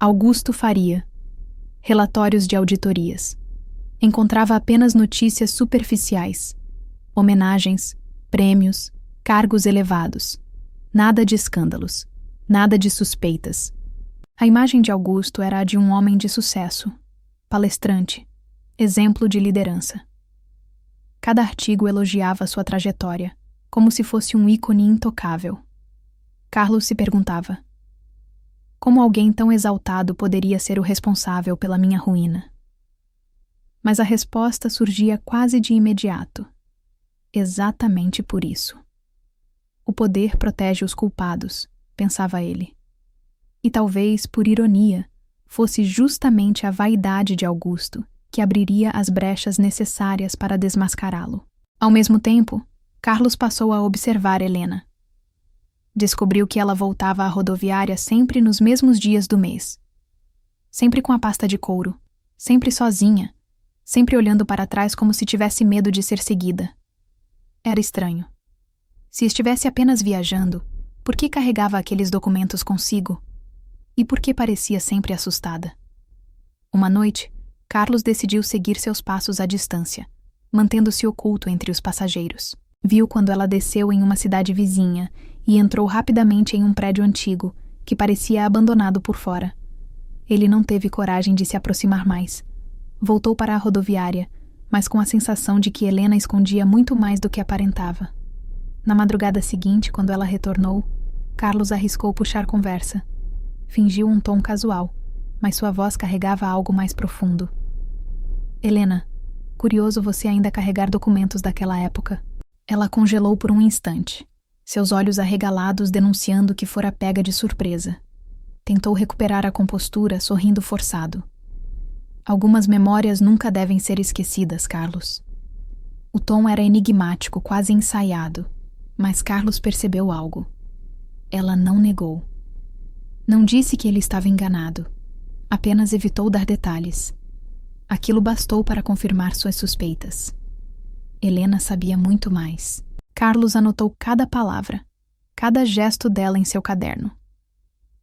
Augusto Faria. Relatórios de auditorias. Encontrava apenas notícias superficiais. Homenagens, prêmios, cargos elevados. Nada de escândalos. Nada de suspeitas. A imagem de Augusto era a de um homem de sucesso. Palestrante. Exemplo de liderança. Cada artigo elogiava sua trajetória, como se fosse um ícone intocável. Carlos se perguntava: como alguém tão exaltado poderia ser o responsável pela minha ruína? Mas a resposta surgia quase de imediato. Exatamente por isso. O poder protege os culpados, pensava ele. E talvez, por ironia, fosse justamente a vaidade de Augusto que abriria as brechas necessárias para desmascará-lo. Ao mesmo tempo, Carlos passou a observar Helena. Descobriu que ela voltava à rodoviária sempre nos mesmos dias do mês. Sempre com a pasta de couro, sempre sozinha, sempre olhando para trás como se tivesse medo de ser seguida. Era estranho. Se estivesse apenas viajando, por que carregava aqueles documentos consigo? E por que parecia sempre assustada? Uma noite, Carlos decidiu seguir seus passos à distância, mantendo-se oculto entre os passageiros. Viu quando ela desceu em uma cidade vizinha e entrou rapidamente em um prédio antigo, que parecia abandonado por fora. Ele não teve coragem de se aproximar mais. Voltou para a rodoviária, mas com a sensação de que Helena escondia muito mais do que aparentava. Na madrugada seguinte, quando ela retornou, Carlos arriscou puxar conversa. Fingiu um tom casual, mas sua voz carregava algo mais profundo. Helena, curioso você ainda carregar documentos daquela época. Ela congelou por um instante, seus olhos arregalados denunciando que fora pega de surpresa. Tentou recuperar a compostura, sorrindo forçado. Algumas memórias nunca devem ser esquecidas, Carlos. O tom era enigmático, quase ensaiado, mas Carlos percebeu algo. Ela não negou. Não disse que ele estava enganado. Apenas evitou dar detalhes. Aquilo bastou para confirmar suas suspeitas. Helena sabia muito mais. Carlos anotou cada palavra, cada gesto dela em seu caderno.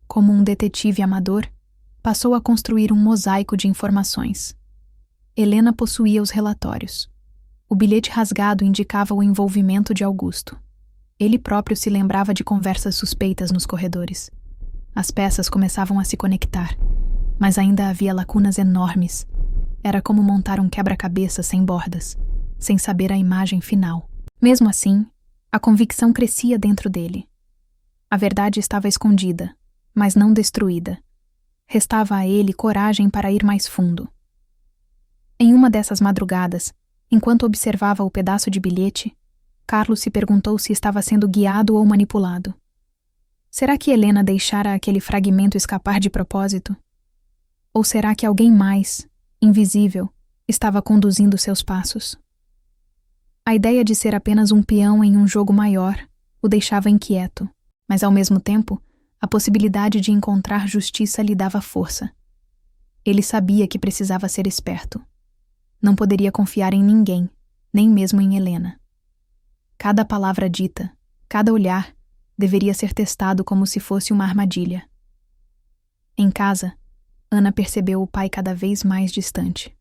Como um detetive amador, passou a construir um mosaico de informações. Helena possuía os relatórios. O bilhete rasgado indicava o envolvimento de Augusto. Ele próprio se lembrava de conversas suspeitas nos corredores. As peças começavam a se conectar, mas ainda havia lacunas enormes. Era como montar um quebra-cabeça sem bordas, sem saber a imagem final. Mesmo assim, a convicção crescia dentro dele. A verdade estava escondida, mas não destruída. Restava a ele coragem para ir mais fundo. Em uma dessas madrugadas, enquanto observava o pedaço de bilhete, Carlos se perguntou se estava sendo guiado ou manipulado. Será que Helena deixara aquele fragmento escapar de propósito? Ou será que alguém mais, invisível, estava conduzindo seus passos? A ideia de ser apenas um peão em um jogo maior o deixava inquieto, mas ao mesmo tempo, a possibilidade de encontrar justiça lhe dava força. Ele sabia que precisava ser esperto. Não poderia confiar em ninguém, nem mesmo em Helena. Cada palavra dita, cada olhar, deveria ser testado como se fosse uma armadilha. Em casa, Ana percebeu o pai cada vez mais distante.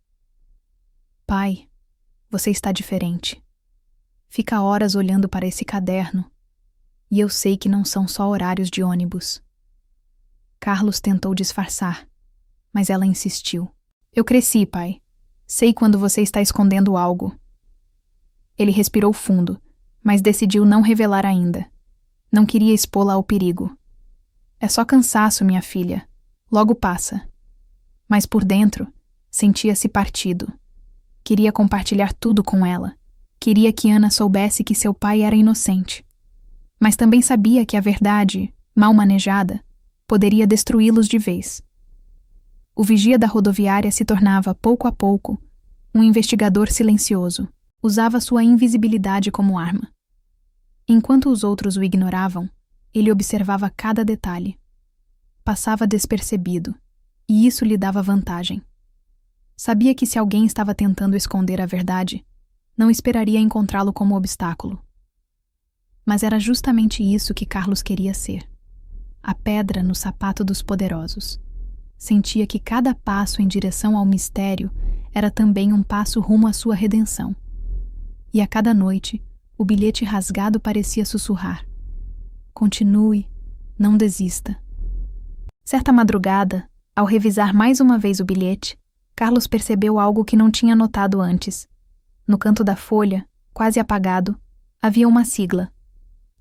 Pai, você está diferente. Fica horas olhando para esse caderno, e eu sei que não são só horários de ônibus. Carlos tentou disfarçar, mas ela insistiu. Eu cresci, pai. Sei quando você está escondendo algo. Ele respirou fundo, mas decidiu não revelar ainda. Não queria expô-la ao perigo. É só cansaço, minha filha. Logo passa. Mas por dentro, sentia-se partido. Queria compartilhar tudo com ela. Queria que Ana soubesse que seu pai era inocente. Mas também sabia que a verdade, mal manejada, poderia destruí-los de vez. O vigia da rodoviária se tornava, pouco a pouco, um investigador silencioso. Usava sua invisibilidade como arma. Enquanto os outros o ignoravam, ele observava cada detalhe. Passava despercebido, e isso lhe dava vantagem. Sabia que se alguém estava tentando esconder a verdade, não esperaria encontrá-lo como obstáculo. Mas era justamente isso que Carlos queria ser. A pedra no sapato dos poderosos. Sentia que cada passo em direção ao mistério era também um passo rumo à sua redenção. E a cada noite, o bilhete rasgado parecia sussurrar: continue, não desista. Certa madrugada, ao revisar mais uma vez o bilhete, Carlos percebeu algo que não tinha notado antes. No canto da folha, quase apagado, havia uma sigla: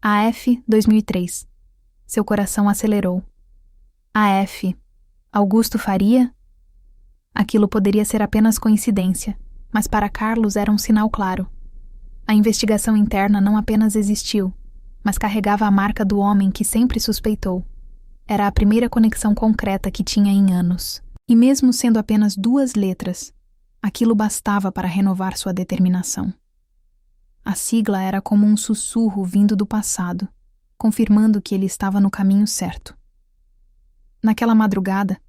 AF 2003. Seu coração acelerou. AF. Augusto Faria? Aquilo poderia ser apenas coincidência, mas para Carlos era um sinal claro. A investigação interna não apenas existiu, mas carregava a marca do homem que sempre suspeitou. Era a primeira conexão concreta que tinha em anos. E mesmo sendo apenas 2 letras, aquilo bastava para renovar sua determinação. A sigla era como um sussurro vindo do passado, confirmando que ele estava no caminho certo. Naquela madrugada,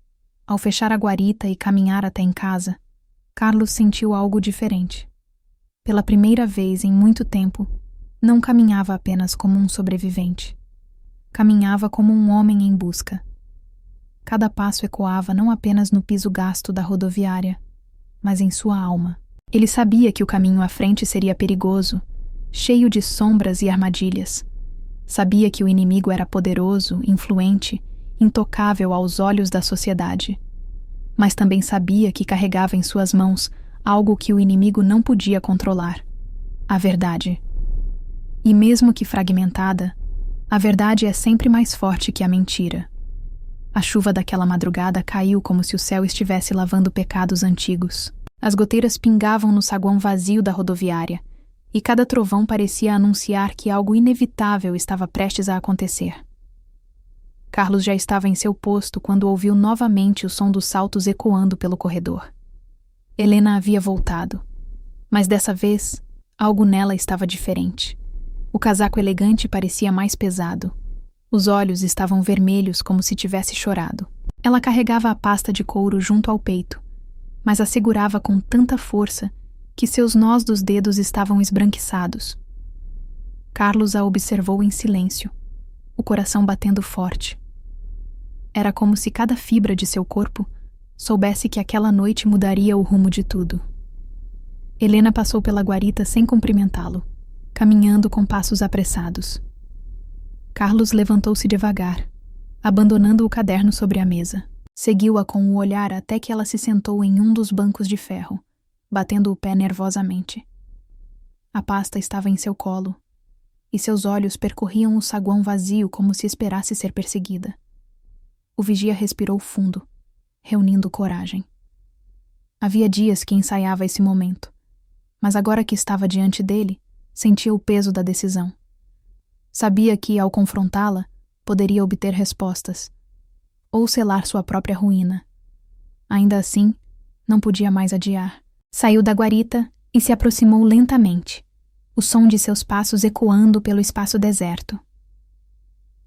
ao fechar a guarita e caminhar até em casa, Carlos sentiu algo diferente. Pela primeira vez em muito tempo, não caminhava apenas como um sobrevivente. Caminhava como um homem em busca. Cada passo ecoava não apenas no piso gasto da rodoviária, mas em sua alma. Ele sabia que o caminho à frente seria perigoso, cheio de sombras e armadilhas. Sabia que o inimigo era poderoso, influente, intocável aos olhos da sociedade. Mas também sabia que carregava em suas mãos algo que o inimigo não podia controlar: a verdade. E mesmo que fragmentada, a verdade é sempre mais forte que a mentira. A chuva daquela madrugada caiu como se o céu estivesse lavando pecados antigos. As goteiras pingavam no saguão vazio da rodoviária, e cada trovão parecia anunciar que algo inevitável estava prestes a acontecer. Carlos já estava em seu posto quando ouviu novamente o som dos saltos ecoando pelo corredor. Helena havia voltado, mas dessa vez, algo nela estava diferente. O casaco elegante parecia mais pesado. Os olhos estavam vermelhos como se tivesse chorado. Ela carregava a pasta de couro junto ao peito, mas a segurava com tanta força que seus nós dos dedos estavam esbranquiçados. Carlos a observou em silêncio, o coração batendo forte. Era como se cada fibra de seu corpo soubesse que aquela noite mudaria o rumo de tudo. Helena passou pela guarita sem cumprimentá-lo, caminhando com passos apressados. Carlos levantou-se devagar, abandonando o caderno sobre a mesa. Seguiu-a com o olhar até que ela se sentou em um dos bancos de ferro, batendo o pé nervosamente. A pasta estava em seu colo, e seus olhos percorriam o saguão vazio como se esperasse ser perseguida. O vigia respirou fundo, reunindo coragem. Havia dias que ensaiava esse momento, mas agora que estava diante dele, sentia o peso da decisão. Sabia que, ao confrontá-la, poderia obter respostas, ou selar sua própria ruína. Ainda assim, não podia mais adiar. Saiu da guarita e se aproximou lentamente, o som de seus passos ecoando pelo espaço deserto.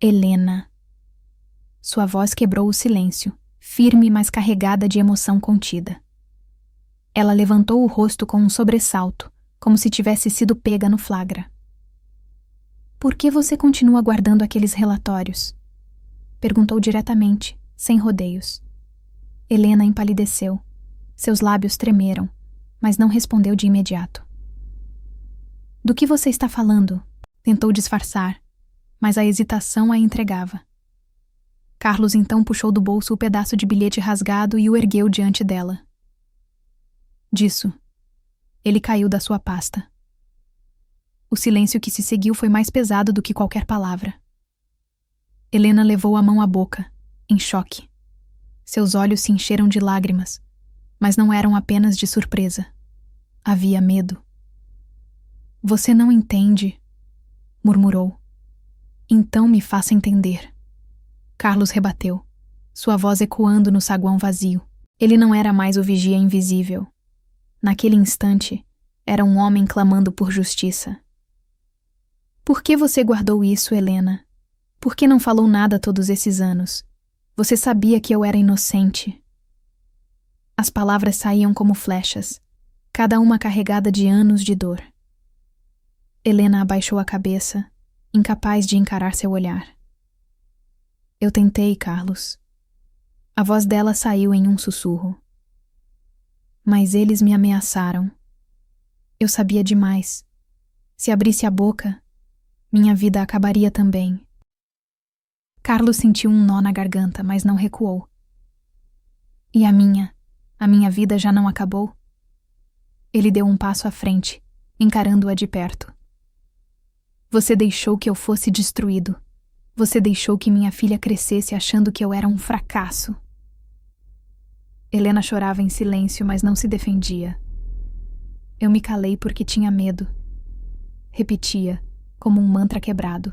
Helena. Sua voz quebrou o silêncio, firme mas carregada de emoção contida. Ela levantou o rosto com um sobressalto, como se tivesse sido pega no flagra. Por que você continua guardando aqueles relatórios? Perguntou diretamente, sem rodeios. Helena empalideceu. Seus lábios tremeram, mas não respondeu de imediato. Do que você está falando? Tentou disfarçar, mas a hesitação a entregava. Carlos então puxou do bolso o pedaço de bilhete rasgado e o ergueu diante dela. Disso. Ele caiu da sua pasta. O silêncio que se seguiu foi mais pesado do que qualquer palavra. Helena levou a mão à boca, em choque. Seus olhos se encheram de lágrimas, mas não eram apenas de surpresa. Havia medo. Você não entende, murmurou. Então me faça entender. Carlos rebateu, sua voz ecoando no saguão vazio. Ele não era mais o vigia invisível. Naquele instante, era um homem clamando por justiça. Por que você guardou isso, Helena? Por que não falou nada todos esses anos? Você sabia que eu era inocente. As palavras saíam como flechas, cada uma carregada de anos de dor. Helena abaixou a cabeça, incapaz de encarar seu olhar. Eu tentei, Carlos. A voz dela saiu em um sussurro. Mas eles me ameaçaram. Eu sabia demais. Se abrisse a boca, minha vida acabaria também. Carlos sentiu um nó na garganta, mas não recuou. E a minha vida já não acabou? Ele deu um passo à frente, encarando-a de perto. Você deixou que eu fosse destruído. Você deixou que minha filha crescesse achando que eu era um fracasso. Helena chorava em silêncio, mas não se defendia. Eu me calei porque tinha medo. Repetia, como um mantra quebrado.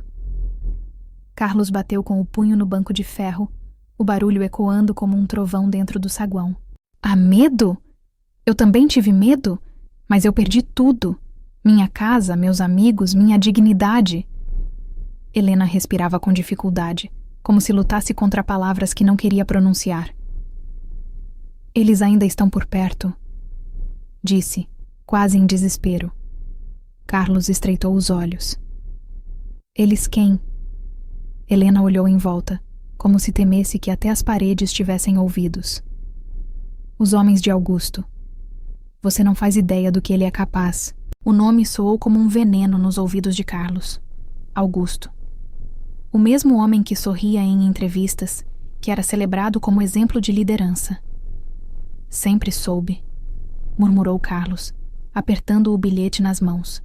Carlos bateu com o punho no banco de ferro, o barulho ecoando como um trovão dentro do saguão. Há medo? Eu também tive medo, mas eu perdi tudo. Minha casa, meus amigos, minha dignidade. Helena respirava com dificuldade, como se lutasse contra palavras que não queria pronunciar. Eles ainda estão por perto, disse, quase em desespero. Carlos estreitou os olhos. Eles quem? Helena olhou em volta, como se temesse que até as paredes tivessem ouvidos. Os homens de Augusto. Você não faz ideia do que ele é capaz. O nome soou como um veneno nos ouvidos de Carlos. Augusto. O mesmo homem que sorria em entrevistas, que era celebrado como exemplo de liderança. Sempre soube, murmurou Carlos, apertando o bilhete nas mãos.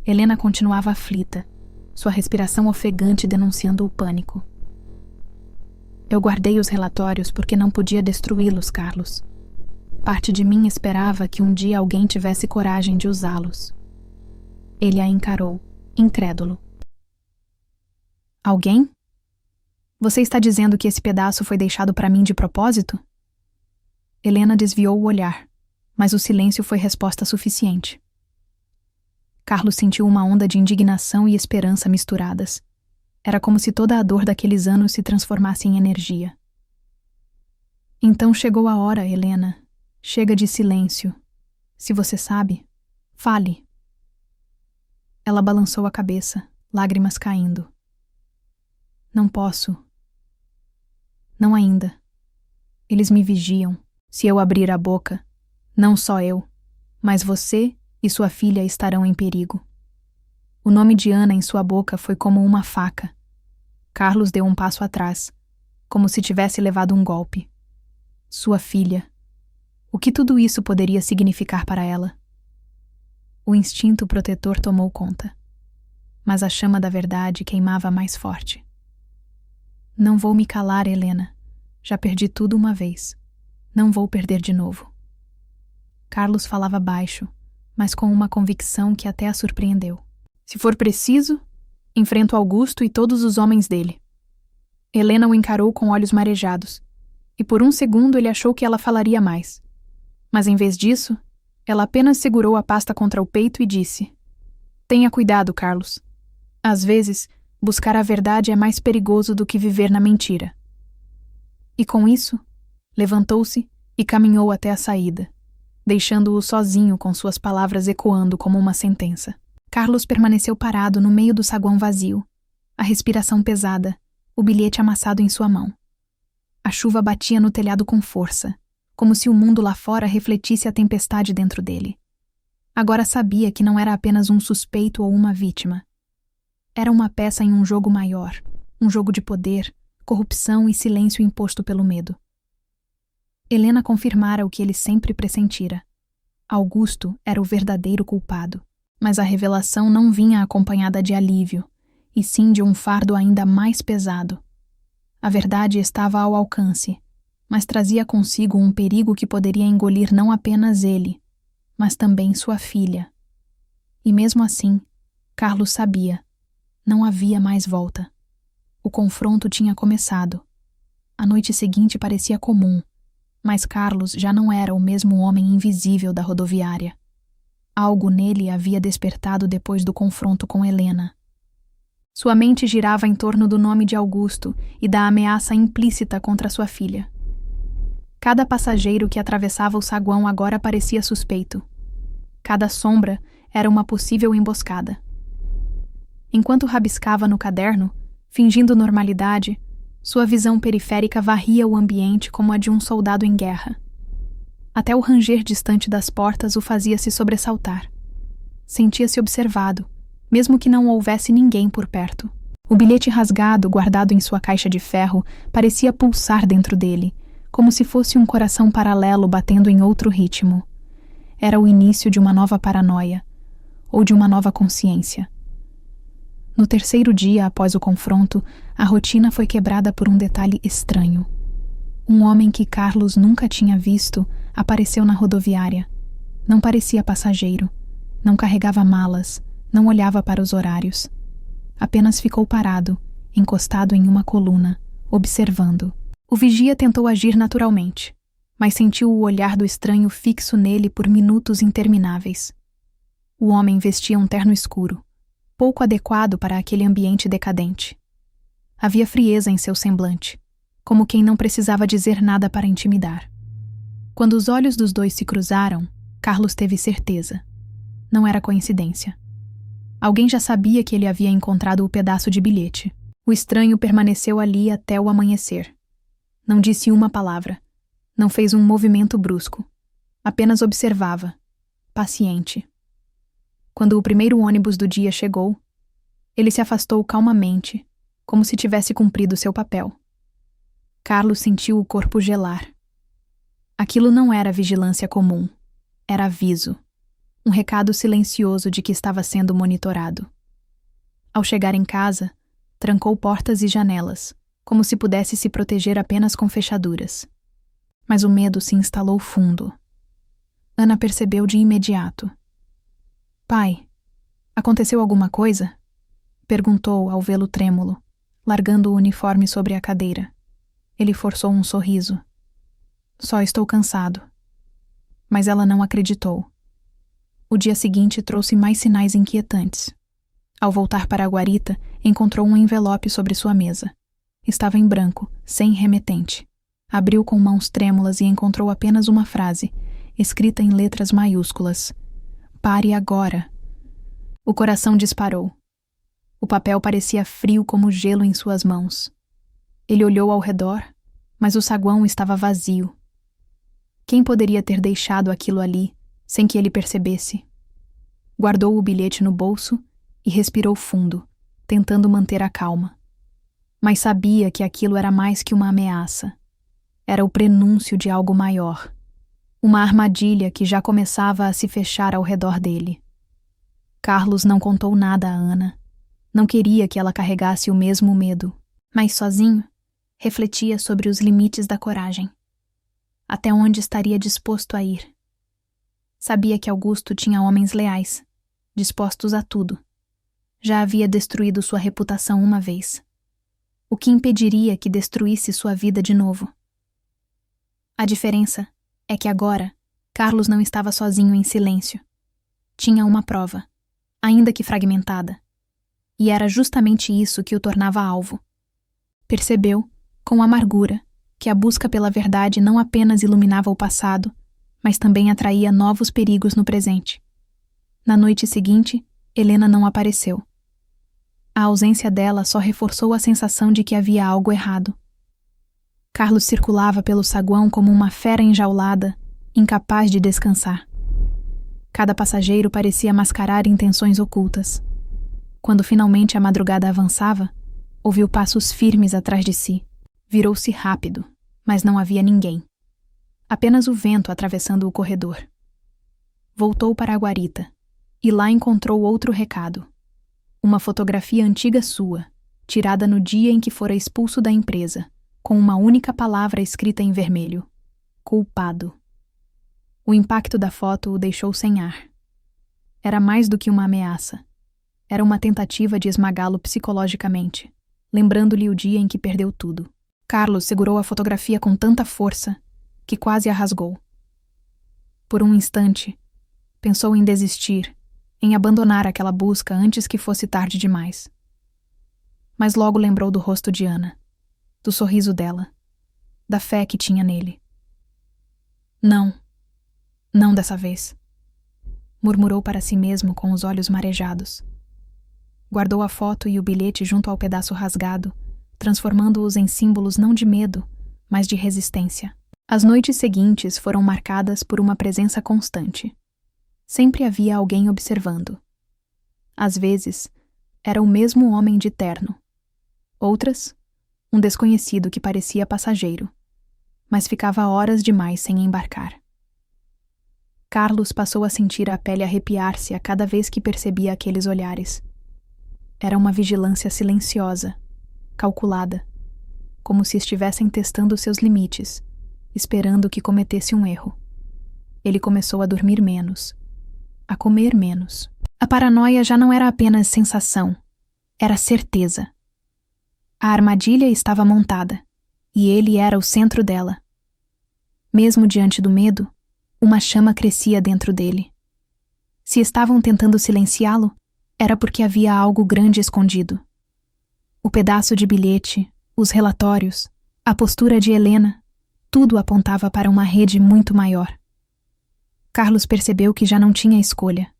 Helena continuava aflita, sua respiração ofegante denunciando o pânico. Eu guardei os relatórios porque não podia destruí-los, Carlos. Parte de mim esperava que um dia alguém tivesse coragem de usá-los. Ele a encarou, incrédulo. Alguém? Você está dizendo que esse pedaço foi deixado para mim de propósito? Helena desviou o olhar, mas o silêncio foi resposta suficiente. Carlos sentiu uma onda de indignação e esperança misturadas. Era como se toda a dor daqueles anos se transformasse em energia. Então chegou a hora, Helena. Chega de silêncio. Se você sabe, fale. Ela balançou a cabeça, lágrimas caindo. Não posso. Não ainda. Eles me vigiam. Se eu abrir a boca, não só eu, mas você e sua filha estarão em perigo. O nome de Ana em sua boca foi como uma faca. Carlos deu um passo atrás, como se tivesse levado um golpe. Sua filha. O que tudo isso poderia significar para ela? O instinto protetor tomou conta, mas a chama da verdade queimava mais forte. Não vou me calar, Helena. Já perdi tudo uma vez. Não vou perder de novo. Carlos falava baixo, mas com uma convicção que até a surpreendeu. Se for preciso, enfrento Augusto e todos os homens dele. Helena o encarou com olhos marejados, e por um segundo ele achou que ela falaria mais. Mas em vez disso, ela apenas segurou a pasta contra o peito e disse: Tenha cuidado, Carlos. Às vezes, buscar a verdade é mais perigoso do que viver na mentira. E com isso, levantou-se e caminhou até a saída, deixando-o sozinho com suas palavras ecoando como uma sentença. Carlos permaneceu parado no meio do saguão vazio, a respiração pesada, o bilhete amassado em sua mão. A chuva batia no telhado com força, como se o mundo lá fora refletisse a tempestade dentro dele. Agora sabia que não era apenas um suspeito ou uma vítima. Era uma peça em um jogo maior, um jogo de poder, corrupção e silêncio imposto pelo medo. Helena confirmara o que ele sempre pressentira. Augusto era o verdadeiro culpado, mas a revelação não vinha acompanhada de alívio, e sim de um fardo ainda mais pesado. A verdade estava ao alcance, mas trazia consigo um perigo que poderia engolir não apenas ele, mas também sua filha. E mesmo assim, Carlos sabia, não havia mais volta. O confronto tinha começado. A noite seguinte parecia comum, Mas Carlos já não era o mesmo homem invisível da rodoviária. Algo nele havia despertado depois do confronto com Helena. Sua mente girava em torno do nome de Augusto e da ameaça implícita contra sua filha. Cada passageiro que atravessava o saguão agora parecia suspeito. Cada sombra era uma possível emboscada. Enquanto rabiscava no caderno, fingindo normalidade, sua visão periférica varria o ambiente como a de um soldado em guerra. Até o ranger distante das portas o fazia se sobressaltar. Sentia-se observado, mesmo que não houvesse ninguém por perto. O bilhete rasgado, guardado em sua caixa de ferro, parecia pulsar dentro dele, como se fosse um coração paralelo batendo em outro ritmo. Era o início de uma nova paranoia, ou de uma nova consciência. No terceiro dia após o confronto, a rotina foi quebrada por um detalhe estranho. Um homem que Carlos nunca tinha visto apareceu na rodoviária. Não parecia passageiro, não carregava malas, não olhava para os horários. Apenas ficou parado, encostado em uma coluna, observando. O vigia tentou agir naturalmente, mas sentiu o olhar do estranho fixo nele por minutos intermináveis. O homem vestia um terno escuro, pouco adequado para aquele ambiente decadente. Havia frieza em seu semblante, como quem não precisava dizer nada para intimidar. Quando os olhos dos dois se cruzaram, Carlos teve certeza. Não era coincidência. Alguém já sabia que ele havia encontrado o pedaço de bilhete. O estranho permaneceu ali até o amanhecer. Não disse uma palavra. Não fez um movimento brusco. Apenas observava, paciente. Quando o primeiro ônibus do dia chegou, ele se afastou calmamente, como se tivesse cumprido seu papel. Carlos sentiu o corpo gelar. Aquilo não era vigilância comum. Era aviso. Um recado silencioso de que estava sendo monitorado. Ao chegar em casa, trancou portas e janelas, como se pudesse se proteger apenas com fechaduras. Mas o medo se instalou fundo. Ana percebeu de imediato. "Pai, aconteceu alguma coisa?" perguntou ao vê-lo trêmulo, largando o uniforme sobre a cadeira. Ele forçou um sorriso. "Só estou cansado." Mas ela não acreditou. O dia seguinte trouxe mais sinais inquietantes. Ao voltar para a guarita, encontrou um envelope sobre sua mesa. Estava em branco, sem remetente. Abriu com mãos trêmulas e encontrou apenas uma frase, escrita em letras maiúsculas. "Pare agora." O coração disparou. O papel parecia frio como gelo em suas mãos. Ele olhou ao redor, mas o saguão estava vazio. Quem poderia ter deixado aquilo ali, sem que ele percebesse? Guardou o bilhete no bolso e respirou fundo, tentando manter a calma. Mas sabia que aquilo era mais que uma ameaça. Era o prenúncio de algo maior. Uma armadilha que já começava a se fechar ao redor dele. Carlos não contou nada a Ana. Não queria que ela carregasse o mesmo medo. Mas sozinho, refletia sobre os limites da coragem. Até onde estaria disposto a ir? Sabia que Augusto tinha homens leais, dispostos a tudo. Já havia destruído sua reputação uma vez. O que impediria que destruísse sua vida de novo? A diferença é que agora, Carlos não estava sozinho em silêncio. Tinha uma prova, ainda que fragmentada. E era justamente isso que o tornava alvo. Percebeu, com amargura, que a busca pela verdade não apenas iluminava o passado, mas também atraía novos perigos no presente. Na noite seguinte, Helena não apareceu. A ausência dela só reforçou a sensação de que havia algo errado. Carlos circulava pelo saguão como uma fera enjaulada, incapaz de descansar. Cada passageiro parecia mascarar intenções ocultas. Quando finalmente a madrugada avançava, ouviu passos firmes atrás de si. Virou-se rápido, mas não havia ninguém. Apenas o vento atravessando o corredor. Voltou para a guarita, e lá encontrou outro recado. Uma fotografia antiga sua, tirada no dia em que fora expulso da empresa, com uma única palavra escrita em vermelho: culpado. O impacto da foto o deixou sem ar. Era mais do que uma ameaça. Era uma tentativa de esmagá-lo psicologicamente, lembrando-lhe o dia em que perdeu tudo. Carlos segurou a fotografia com tanta força que quase a rasgou. Por um instante, pensou em desistir, em abandonar aquela busca antes que fosse tarde demais. Mas logo lembrou do rosto de Ana, do sorriso dela, da fé que tinha nele. Não, não dessa vez, murmurou para si mesmo com os olhos marejados. Guardou a foto e o bilhete junto ao pedaço rasgado, transformando-os em símbolos não de medo, mas de resistência. As noites seguintes foram marcadas por uma presença constante. Sempre havia alguém observando. Às vezes, era o mesmo homem de terno. Outras, um desconhecido que parecia passageiro, mas ficava horas demais sem embarcar. Carlos passou a sentir a pele arrepiar-se a cada vez que percebia aqueles olhares. Era uma vigilância silenciosa, calculada, como se estivessem testando seus limites, esperando que cometesse um erro. Ele começou a dormir menos, a comer menos. A paranoia já não era apenas sensação, era certeza. A armadilha estava montada, e ele era o centro dela. Mesmo diante do medo, uma chama crescia dentro dele. Se estavam tentando silenciá-lo, era porque havia algo grande escondido. O pedaço de bilhete, os relatórios, a postura de Helena, tudo apontava para uma rede muito maior. Carlos percebeu que já não tinha escolha.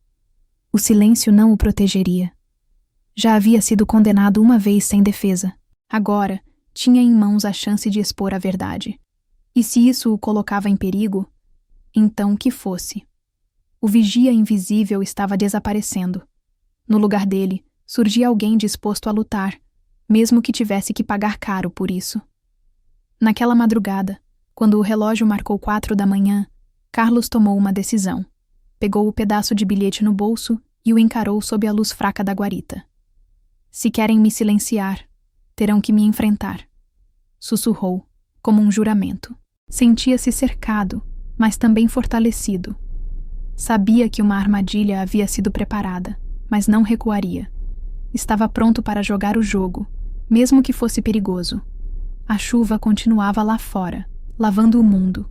O silêncio não o protegeria. Já havia sido condenado uma vez sem defesa. Agora, tinha em mãos a chance de expor a verdade. E se isso o colocava em perigo, então que fosse. O vigia invisível estava desaparecendo. No lugar dele, surgia alguém disposto a lutar, mesmo que tivesse que pagar caro por isso. Naquela madrugada, quando o relógio marcou 4 da manhã, Carlos tomou uma decisão. Pegou o pedaço de bilhete no bolso e o encarou sob a luz fraca da guarita. Se querem me silenciar, terão que me enfrentar. Sussurrou, como um juramento. Sentia-se cercado, mas também fortalecido. Sabia que uma armadilha havia sido preparada, mas não recuaria. Estava pronto para jogar o jogo, mesmo que fosse perigoso. A chuva continuava lá fora, lavando o mundo.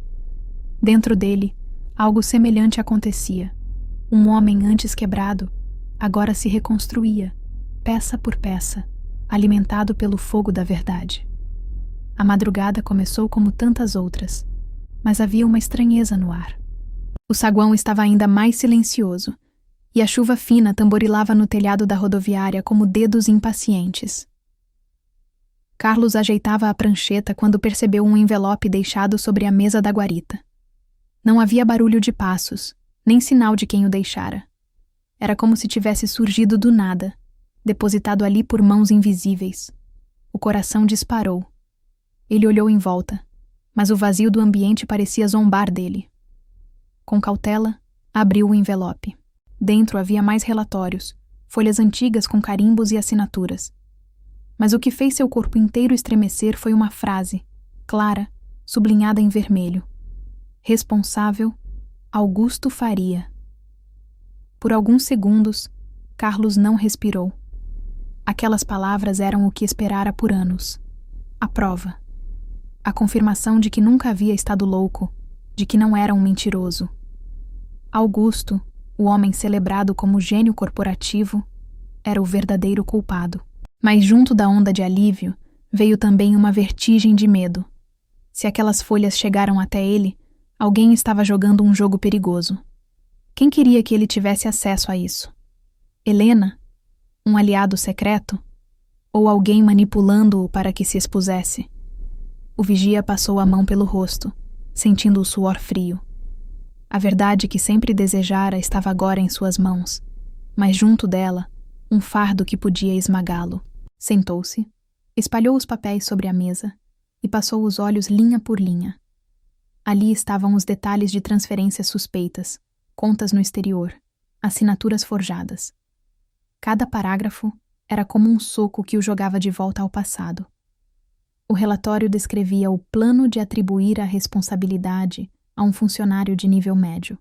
Dentro dele, algo semelhante acontecia. Um homem antes quebrado, agora se reconstruía, peça por peça, alimentado pelo fogo da verdade. A madrugada começou como tantas outras, mas havia uma estranheza no ar. O saguão estava ainda mais silencioso, e a chuva fina tamborilava no telhado da rodoviária como dedos impacientes. Carlos ajeitava a prancheta quando percebeu um envelope deixado sobre a mesa da guarita. Não havia barulho de passos, nem sinal de quem o deixara. Era como se tivesse surgido do nada, depositado ali por mãos invisíveis. O coração disparou. Ele olhou em volta, mas o vazio do ambiente parecia zombar dele. Com cautela, abriu o envelope. Dentro havia mais relatórios, folhas antigas com carimbos e assinaturas. Mas o que fez seu corpo inteiro estremecer foi uma frase, clara, sublinhada em vermelho. Responsável, Augusto Faria. Por alguns segundos, Carlos não respirou. Aquelas palavras eram o que esperara por anos. A prova. A confirmação de que nunca havia estado louco, de que não era um mentiroso. Augusto, o homem celebrado como gênio corporativo, era o verdadeiro culpado. Mas junto da onda de alívio, veio também uma vertigem de medo. Se aquelas folhas chegaram até ele, alguém estava jogando um jogo perigoso. Quem queria que ele tivesse acesso a isso? Helena? Um aliado secreto? Ou alguém manipulando-o para que se expusesse? O vigia passou a mão pelo rosto, sentindo o suor frio. A verdade que sempre desejara estava agora em suas mãos, mas junto dela, um fardo que podia esmagá-lo. Sentou-se, espalhou os papéis sobre a mesa e passou os olhos linha por linha. Ali estavam os detalhes de transferências suspeitas, contas no exterior, assinaturas forjadas. Cada parágrafo era como um soco que o jogava de volta ao passado. O relatório descrevia o plano de atribuir a responsabilidade a um funcionário de nível médio.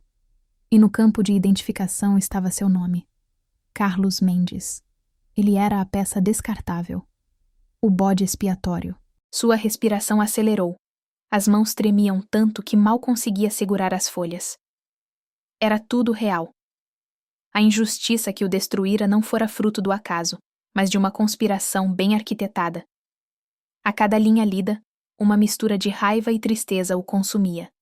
E no campo de identificação estava seu nome: Carlos Mendes. Ele era a peça descartável, o bode expiatório. Sua respiração acelerou. As mãos tremiam tanto que mal conseguia segurar as folhas. Era tudo real. A injustiça que o destruíra não fora fruto do acaso, mas de uma conspiração bem arquitetada. A cada linha lida, uma mistura de raiva e tristeza o consumia.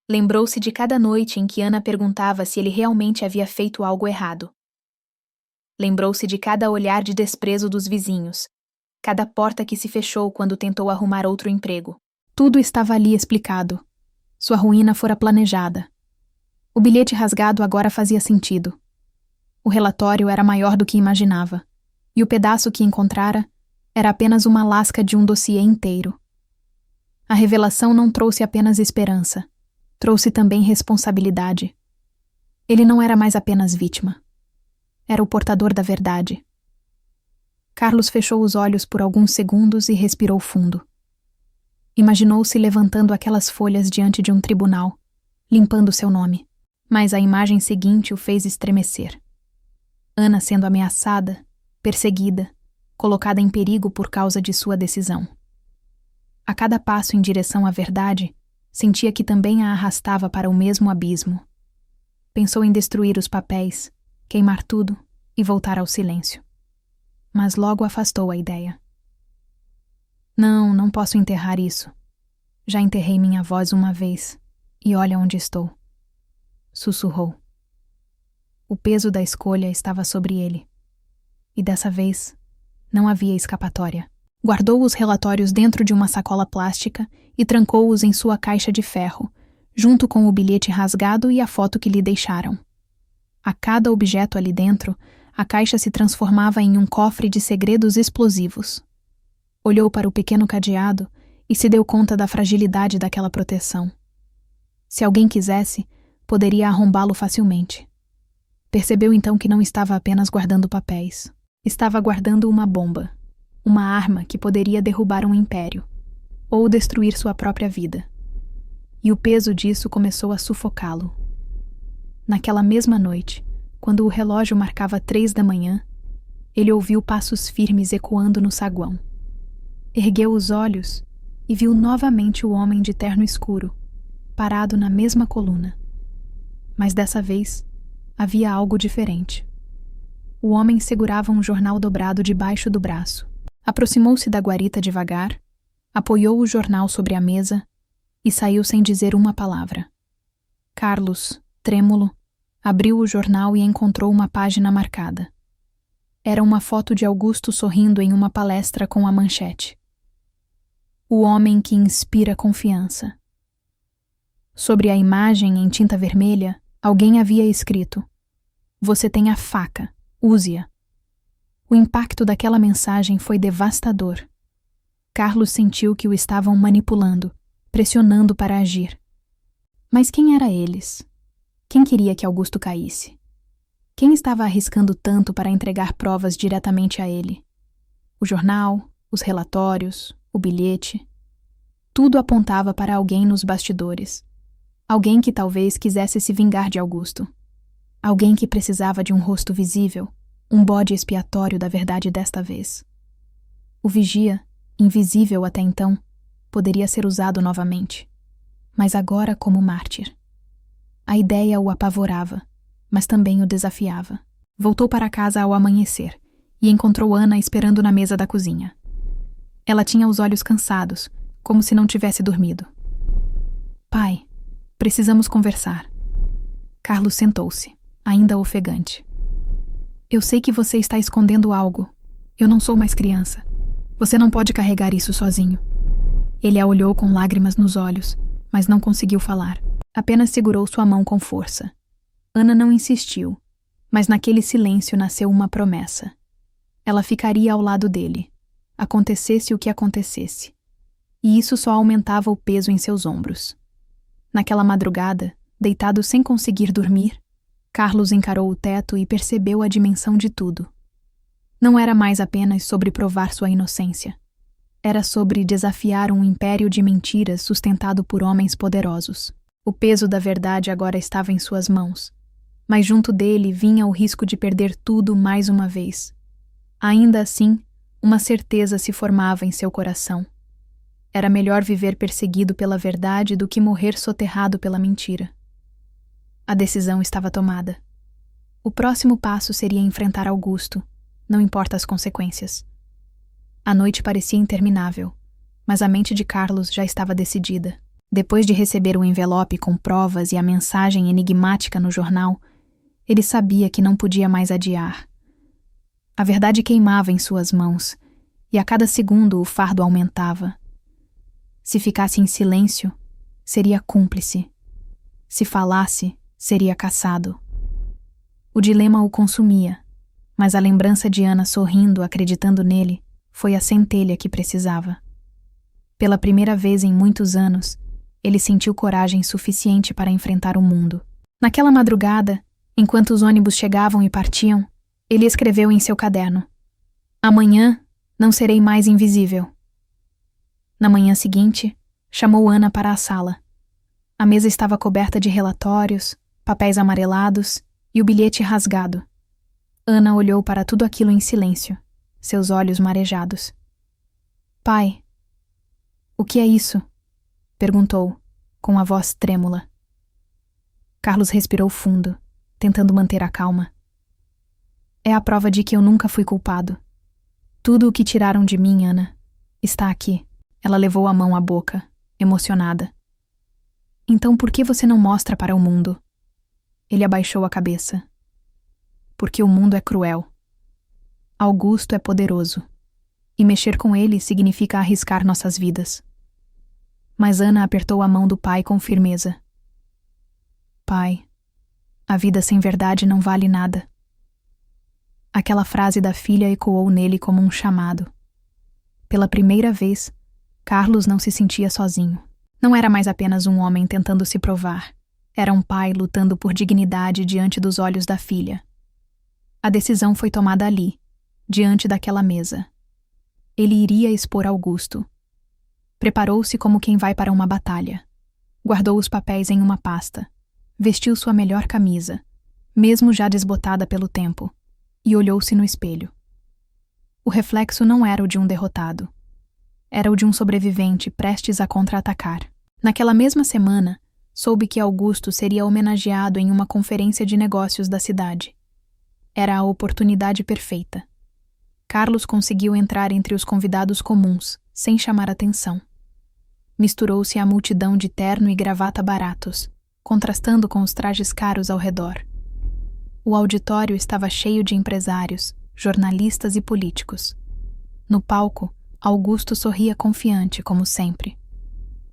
Lembrou-se de cada noite em que Ana perguntava se ele realmente havia feito algo errado. Lembrou-se de cada olhar de desprezo dos vizinhos, cada porta que se fechou quando tentou arrumar outro emprego. Tudo estava ali explicado. Sua ruína fora planejada. O bilhete rasgado agora fazia sentido. O relatório era maior do que imaginava, e o pedaço que encontrara era apenas uma lasca de um dossiê inteiro. A revelação não trouxe apenas esperança, trouxe também responsabilidade. Ele não era mais apenas vítima. Era o portador da verdade. Carlos fechou os olhos por alguns segundos e respirou fundo. Imaginou-se levantando aquelas folhas diante de um tribunal, limpando seu nome, mas a imagem seguinte o fez estremecer. Ana sendo ameaçada, perseguida, colocada em perigo por causa de sua decisão. A cada passo em direção à verdade, sentia que também a arrastava para o mesmo abismo. Pensou em destruir os papéis, queimar tudo e voltar ao silêncio. Mas logo afastou a ideia. Não posso enterrar isso. Já enterrei minha voz uma vez, e olha onde estou. Sussurrou. O peso da escolha estava sobre ele. E dessa vez, não havia escapatória. Guardou os relatórios dentro de uma sacola plástica e trancou-os em sua caixa de ferro, junto com o bilhete rasgado e a foto que lhe deixaram. A cada objeto ali dentro, a caixa se transformava em um cofre de segredos explosivos. Olhou para o pequeno cadeado e se deu conta da fragilidade daquela proteção. Se alguém quisesse, poderia arrombá-lo facilmente. Percebeu então que não estava apenas guardando papéis. Estava guardando uma bomba, uma arma que poderia derrubar um império, ou destruir sua própria vida. E o peso disso começou a sufocá-lo. Naquela mesma noite, quando o relógio marcava 3 da manhã, ele ouviu passos firmes ecoando no saguão. Ergueu os olhos e viu novamente o homem de terno escuro, parado na mesma coluna. Mas dessa vez, havia algo diferente. O homem segurava um jornal dobrado debaixo do braço. Aproximou-se da guarita devagar, apoiou o jornal sobre a mesa e saiu sem dizer uma palavra. Carlos, trêmulo, abriu o jornal e encontrou uma página marcada. Era uma foto de Augusto sorrindo em uma palestra com a manchete: O homem que inspira confiança. Sobre a imagem, em tinta vermelha, alguém havia escrito: Você tem a faca, use-a. O impacto daquela mensagem foi devastador. Carlos sentiu que o estavam manipulando, pressionando para agir. Mas quem era eles? Quem queria que Augusto caísse? Quem estava arriscando tanto para entregar provas diretamente a ele? O jornal, os relatórios, o bilhete. Tudo apontava para alguém nos bastidores. Alguém que talvez quisesse se vingar de Augusto. Alguém que precisava de um rosto visível, um bode expiatório da verdade desta vez. O vigia, invisível até então, poderia ser usado novamente, mas agora como mártir. A ideia o apavorava, mas também o desafiava. Voltou para casa ao amanhecer e encontrou Ana esperando na mesa da cozinha. Ela tinha os olhos cansados, como se não tivesse dormido. Pai, precisamos conversar. Carlos sentou-se, ainda ofegante. Eu sei que você está escondendo algo. Eu não sou mais criança. Você não pode carregar isso sozinho. Ele a olhou com lágrimas nos olhos, mas não conseguiu falar. Apenas segurou sua mão com força. Ana não insistiu, mas naquele silêncio nasceu uma promessa. Ela ficaria ao lado dele, acontecesse o que acontecesse. E isso só aumentava o peso em seus ombros. Naquela madrugada, deitado sem conseguir dormir, Carlos encarou o teto e percebeu a dimensão de tudo. Não era mais apenas sobre provar sua inocência. Era sobre desafiar um império de mentiras sustentado por homens poderosos. O peso da verdade agora estava em suas mãos, mas junto dele vinha o risco de perder tudo mais uma vez. Ainda assim, uma certeza se formava em seu coração. Era melhor viver perseguido pela verdade do que morrer soterrado pela mentira. A decisão estava tomada. O próximo passo seria enfrentar Augusto, não importa as consequências. A noite parecia interminável, mas a mente de Carlos já estava decidida. Depois de receber o envelope com provas e a mensagem enigmática no jornal, ele sabia que não podia mais adiar. A verdade queimava em suas mãos, e a cada segundo o fardo aumentava. Se ficasse em silêncio, seria cúmplice. Se falasse, seria caçado. O dilema o consumia, mas a lembrança de Ana sorrindo, acreditando nele, foi a centelha que precisava. Pela primeira vez em muitos anos, ele sentiu coragem suficiente para enfrentar o mundo. Naquela madrugada, enquanto os ônibus chegavam e partiam, ele escreveu em seu caderno: "Amanhã não serei mais invisível." Na manhã seguinte, chamou Ana para a sala. A mesa estava coberta de relatórios, papéis amarelados e o bilhete rasgado. Ana olhou para tudo aquilo em silêncio, seus olhos marejados. "Pai, o que é isso?" perguntou, com a voz trêmula. Carlos respirou fundo, tentando manter a calma. "É a prova de que eu nunca fui culpado. Tudo o que tiraram de mim, Ana, está aqui." Ela levou a mão à boca, emocionada. "Então por que você não mostra para o mundo?" Ele abaixou a cabeça. "Porque o mundo é cruel. Augusto é poderoso, e mexer com ele significa arriscar nossas vidas." Mas Ana apertou a mão do pai com firmeza. "Pai, a vida sem verdade não vale nada." Aquela frase da filha ecoou nele como um chamado. Pela primeira vez, Carlos não se sentia sozinho. Não era mais apenas um homem tentando se provar. Era um pai lutando por dignidade diante dos olhos da filha. A decisão foi tomada ali, diante daquela mesa. Ele iria expor Augusto. Preparou-se como quem vai para uma batalha. Guardou os papéis em uma pasta. Vestiu sua melhor camisa, mesmo já desbotada pelo tempo, e olhou-se no espelho. O reflexo não era o de um derrotado. Era o de um sobrevivente prestes a contra-atacar. Naquela mesma semana, soube que Augusto seria homenageado em uma conferência de negócios da cidade. Era a oportunidade perfeita. Carlos conseguiu entrar entre os convidados comuns, sem chamar atenção. Misturou-se à multidão de terno e gravata baratos, contrastando com os trajes caros ao redor. O auditório estava cheio de empresários, jornalistas e políticos. No palco, Augusto sorria confiante, como sempre.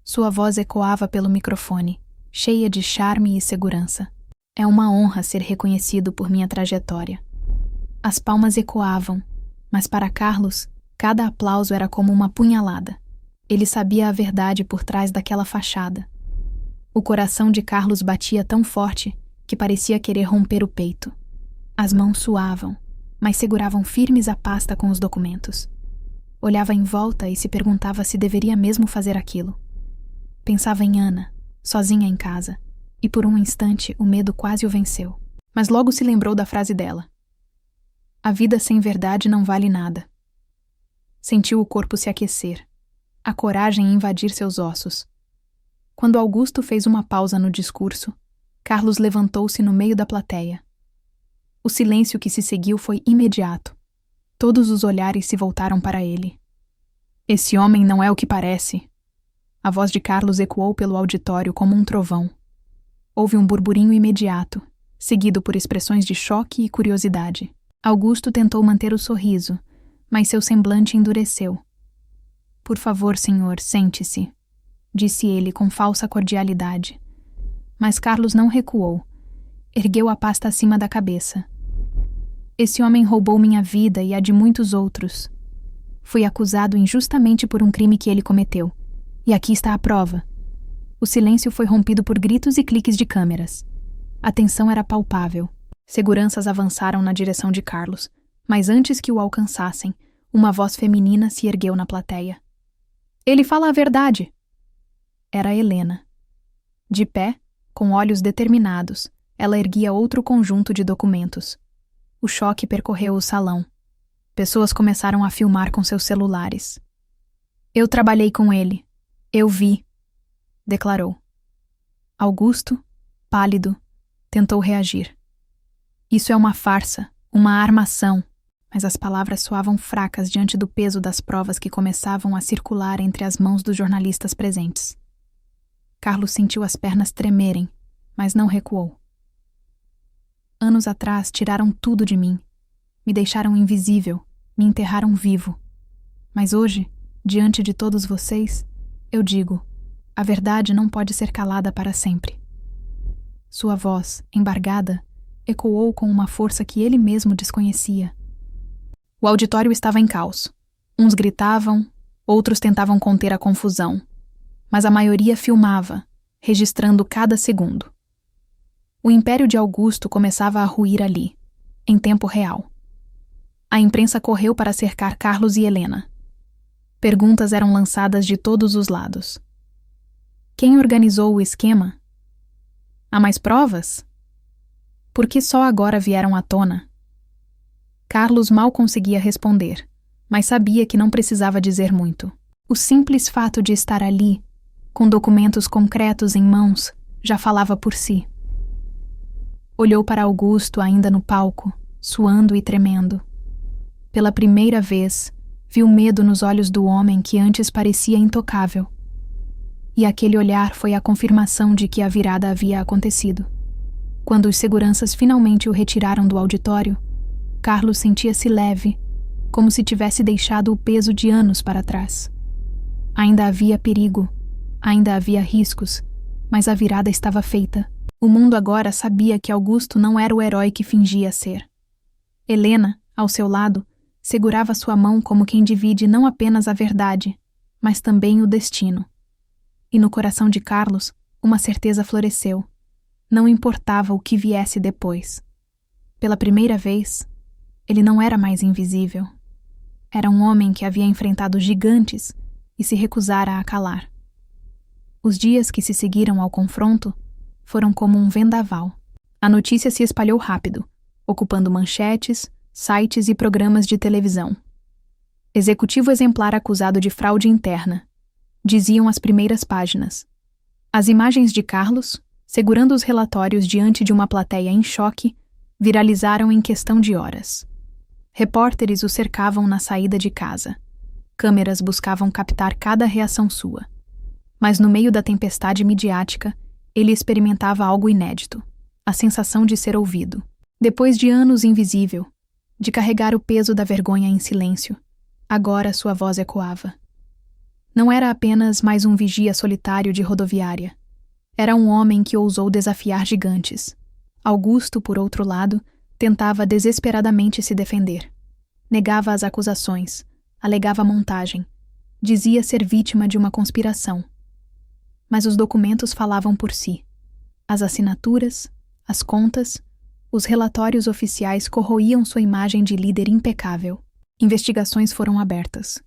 Sua voz ecoava pelo microfone, cheia de charme e segurança. "É uma honra ser reconhecido por minha trajetória." As palmas ecoavam, mas para Carlos, cada aplauso era como uma punhalada. Ele sabia a verdade por trás daquela fachada. O coração de Carlos batia tão forte que parecia querer romper o peito. As mãos suavam, mas seguravam firmes a pasta com os documentos. Olhava em volta e se perguntava se deveria mesmo fazer aquilo. Pensava em Ana, sozinha em casa, e por um instante o medo quase o venceu. Mas logo se lembrou da frase dela: "A vida sem verdade não vale nada." Sentiu o corpo se aquecer, a coragem invadir seus ossos. Quando Augusto fez uma pausa no discurso, Carlos levantou-se no meio da plateia. O silêncio que se seguiu foi imediato. Todos os olhares se voltaram para ele. "Esse homem não é o que parece." A voz de Carlos ecoou pelo auditório como um trovão. Houve um burburinho imediato, seguido por expressões de choque e curiosidade. Augusto tentou manter o sorriso, mas seu semblante endureceu. "Por favor, senhor, sente-se", disse ele com falsa cordialidade. Mas Carlos não recuou. Ergueu a pasta acima da cabeça. "Esse homem roubou minha vida e a de muitos outros. Fui acusado injustamente por um crime que ele cometeu. E aqui está a prova." O silêncio foi rompido por gritos e cliques de câmeras. A tensão era palpável. Seguranças avançaram na direção de Carlos, mas antes que o alcançassem, uma voz feminina se ergueu na plateia. "Ele fala a verdade!" Era Helena. De pé, com olhos determinados, ela erguia outro conjunto de documentos. O choque percorreu o salão. Pessoas começaram a filmar com seus celulares. "Eu trabalhei com ele", Eu vi, declarou. Augusto, pálido, tentou reagir. Isso é uma farsa, uma armação, mas as palavras soavam fracas diante do peso das provas que começavam a circular entre as mãos dos jornalistas presentes. Carlos sentiu as pernas tremerem, mas não recuou. Anos atrás tiraram tudo de mim. Me deixaram invisível, me enterraram vivo. Mas hoje, diante de todos vocês, eu digo, a verdade não pode ser calada para sempre. Sua voz, embargada, ecoou com uma força que ele mesmo desconhecia. O auditório estava em caos. Uns gritavam, outros tentavam conter a confusão. Mas a maioria filmava, registrando cada segundo. O império de Augusto começava a ruir ali, em tempo real. A imprensa correu para cercar Carlos e Helena. Perguntas eram lançadas de todos os lados. Quem organizou o esquema? Há mais provas? Por que só agora vieram à tona? Carlos mal conseguia responder, mas sabia que não precisava dizer muito. O simples fato de estar ali, com documentos concretos em mãos, já falava por si. Olhou para Augusto ainda no palco, suando e tremendo. Pela primeira vez, viu medo nos olhos do homem que antes parecia intocável. E aquele olhar foi a confirmação de que a virada havia acontecido. Quando os seguranças finalmente o retiraram do auditório, Carlos sentia-se leve, como se tivesse deixado o peso de anos para trás. Ainda havia perigo, ainda havia riscos, mas a virada estava feita. O mundo agora sabia que Augusto não era o herói que fingia ser. Helena, ao seu lado, segurava sua mão como quem divide não apenas a verdade, mas também o destino. E no coração de Carlos, uma certeza floresceu. Não importava o que viesse depois. Pela primeira vez, ele não era mais invisível. Era um homem que havia enfrentado gigantes e se recusara a calar. Os dias que se seguiram ao confronto foram como um vendaval. A notícia se espalhou rápido, ocupando manchetes, sites e programas de televisão. Executivo exemplar acusado de fraude interna, diziam as primeiras páginas. As imagens de Carlos, segurando os relatórios diante de uma plateia em choque, viralizaram em questão de horas. Repórteres o cercavam na saída de casa. Câmeras buscavam captar cada reação sua. Mas no meio da tempestade midiática, ele experimentava algo inédito, a sensação de ser ouvido. Depois de anos invisível, de carregar o peso da vergonha em silêncio, agora sua voz ecoava. Não era apenas mais um vigia solitário de rodoviária. Era um homem que ousou desafiar gigantes. Augusto, por outro lado, tentava desesperadamente se defender. Negava as acusações, alegava montagem, dizia ser vítima de uma conspiração. Mas os documentos falavam por si. As assinaturas, as contas, os relatórios oficiais corroíam sua imagem de líder impecável. Investigações foram abertas.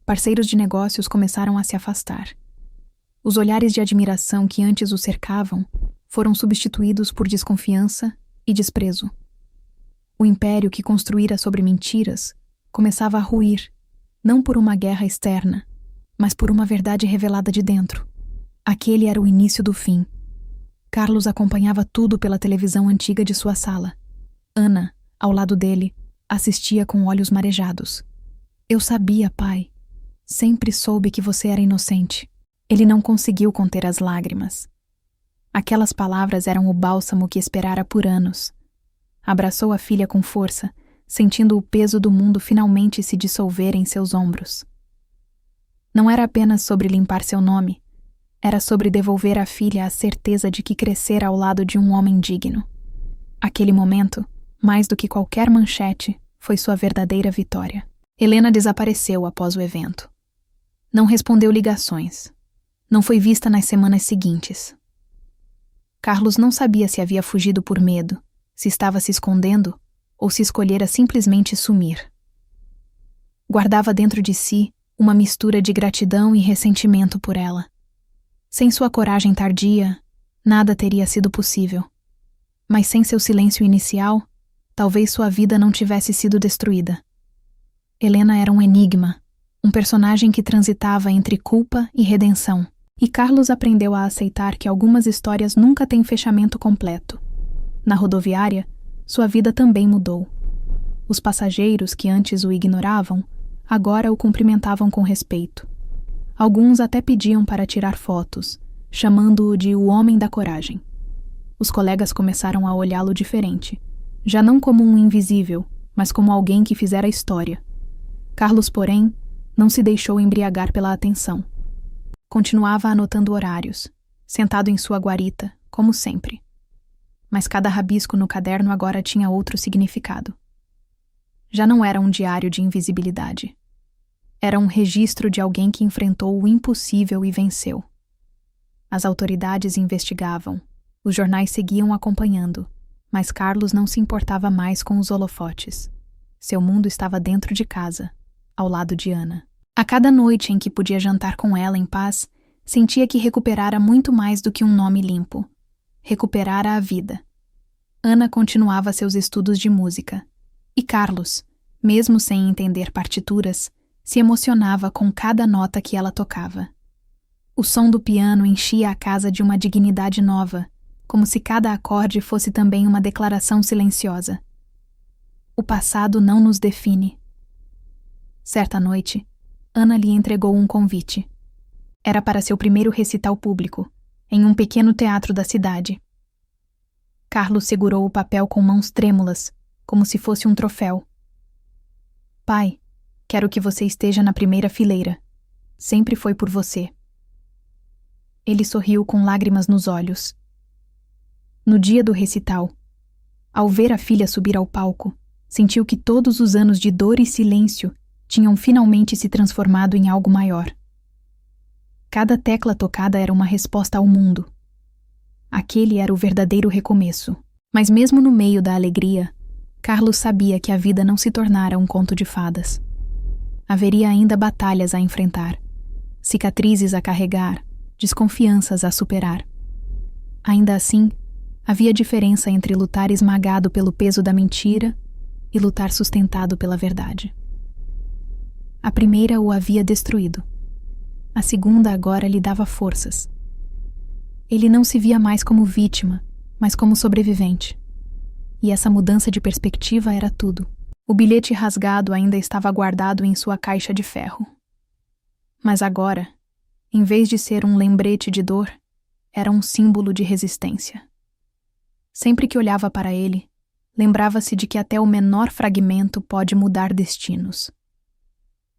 Parceiros de negócios começaram a se afastar. Os olhares de admiração que antes o cercavam foram substituídos por desconfiança e desprezo. O império que construíra sobre mentiras começava a ruir, não por uma guerra externa, mas por uma verdade revelada de dentro. Aquele era o início do fim. Carlos acompanhava tudo pela televisão antiga de sua sala. Ana, ao lado dele, assistia com olhos marejados. Eu sabia, pai. Sempre soube que você era inocente. Ele não conseguiu conter as lágrimas. Aquelas palavras eram o bálsamo que esperara por anos. Abraçou a filha com força, sentindo o peso do mundo finalmente se dissolver em seus ombros. Não era apenas sobre limpar seu nome, era sobre devolver à filha a certeza de que crescera ao lado de um homem digno. Aquele momento, mais do que qualquer manchete, foi sua verdadeira vitória. Helena desapareceu após o evento. Não respondeu ligações. Não foi vista nas semanas seguintes. Carlos não sabia se havia fugido por medo, se estava se escondendo ou se escolhera simplesmente sumir. Guardava dentro de si uma mistura de gratidão e ressentimento por ela. Sem sua coragem tardia, nada teria sido possível. Mas sem seu silêncio inicial, talvez sua vida não tivesse sido destruída. Helena era um enigma, Um personagem que transitava entre culpa e redenção. E Carlos aprendeu a aceitar que algumas histórias nunca têm fechamento completo. Na rodoviária, sua vida também mudou. Os passageiros que antes o ignoravam, agora o cumprimentavam com respeito. Alguns até pediam para tirar fotos, chamando-o de o homem da coragem. Os colegas começaram a olhá-lo diferente, já não como um invisível, mas como alguém que fizera história. Carlos, porém, não se deixou embriagar pela atenção. Continuava anotando horários, sentado em sua guarita, como sempre. Mas cada rabisco no caderno agora tinha outro significado. Já não era um diário de invisibilidade. Era um registro de alguém que enfrentou o impossível e venceu. As autoridades investigavam, os jornais seguiam acompanhando, mas Carlos não se importava mais com os holofotes. Seu mundo estava dentro de casa, ao lado de Ana. A cada noite em que podia jantar com ela em paz, sentia que recuperara muito mais do que um nome limpo. Recuperara a vida. Ana continuava seus estudos de música. E Carlos, mesmo sem entender partituras, se emocionava com cada nota que ela tocava. O som do piano enchia a casa de uma dignidade nova, como se cada acorde fosse também uma declaração silenciosa. O passado não nos define. Certa noite, Ana lhe entregou um convite. Era para seu primeiro recital público, em um pequeno teatro da cidade. Carlos segurou o papel com mãos trêmulas, como se fosse um troféu. Pai, quero que você esteja na primeira fileira. Sempre foi por você. Ele sorriu com lágrimas nos olhos. No dia do recital, ao ver a filha subir ao palco, sentiu que todos os anos de dor e silêncio tinham finalmente se transformado em algo maior. Cada tecla tocada era uma resposta ao mundo. Aquele era o verdadeiro recomeço. Mas mesmo no meio da alegria, Carlos sabia que a vida não se tornara um conto de fadas. Haveria ainda batalhas a enfrentar, cicatrizes a carregar, desconfianças a superar. Ainda assim, havia diferença entre lutar esmagado pelo peso da mentira e lutar sustentado pela verdade. A primeira o havia destruído. A segunda agora lhe dava forças. Ele não se via mais como vítima, mas como sobrevivente. E essa mudança de perspectiva era tudo. O bilhete rasgado ainda estava guardado em sua caixa de ferro. Mas agora, em vez de ser um lembrete de dor, era um símbolo de resistência. Sempre que olhava para ele, lembrava-se de que até o menor fragmento pode mudar destinos.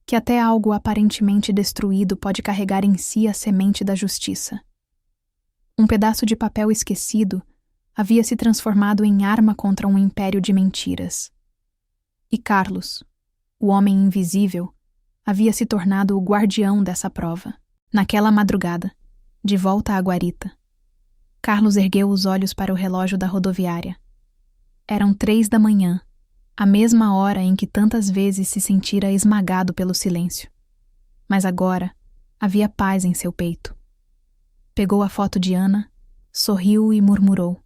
Que até algo aparentemente destruído pode carregar em si a semente da justiça. Um pedaço de papel esquecido havia se transformado em arma contra um império de mentiras. E Carlos, o homem invisível, havia se tornado o guardião dessa prova. Naquela madrugada, de volta à guarita, Carlos ergueu os olhos para o relógio da rodoviária. Eram 3 da manhã, a mesma hora em que tantas vezes se sentira esmagado pelo silêncio. Mas agora havia paz em seu peito. Pegou a foto de Ana, sorriu e murmurou: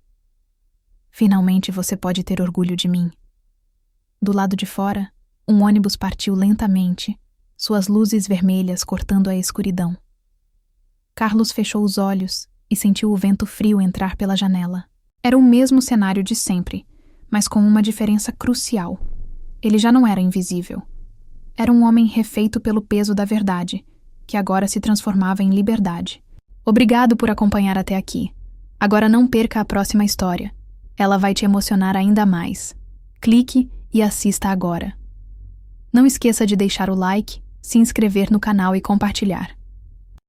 "Finalmente você pode ter orgulho de mim." Do lado de fora, um ônibus partiu lentamente, suas luzes vermelhas cortando a escuridão. Carlos fechou os olhos e sentiu o vento frio entrar pela janela. Era o mesmo cenário de sempre, mas com uma diferença crucial. Ele já não era invisível. Era um homem refeito pelo peso da verdade, que agora se transformava em liberdade. Obrigado por acompanhar até aqui. Agora não perca a próxima história. Ela vai te emocionar ainda mais. Clique e assista agora. Não esqueça de deixar o like, se inscrever no canal e compartilhar.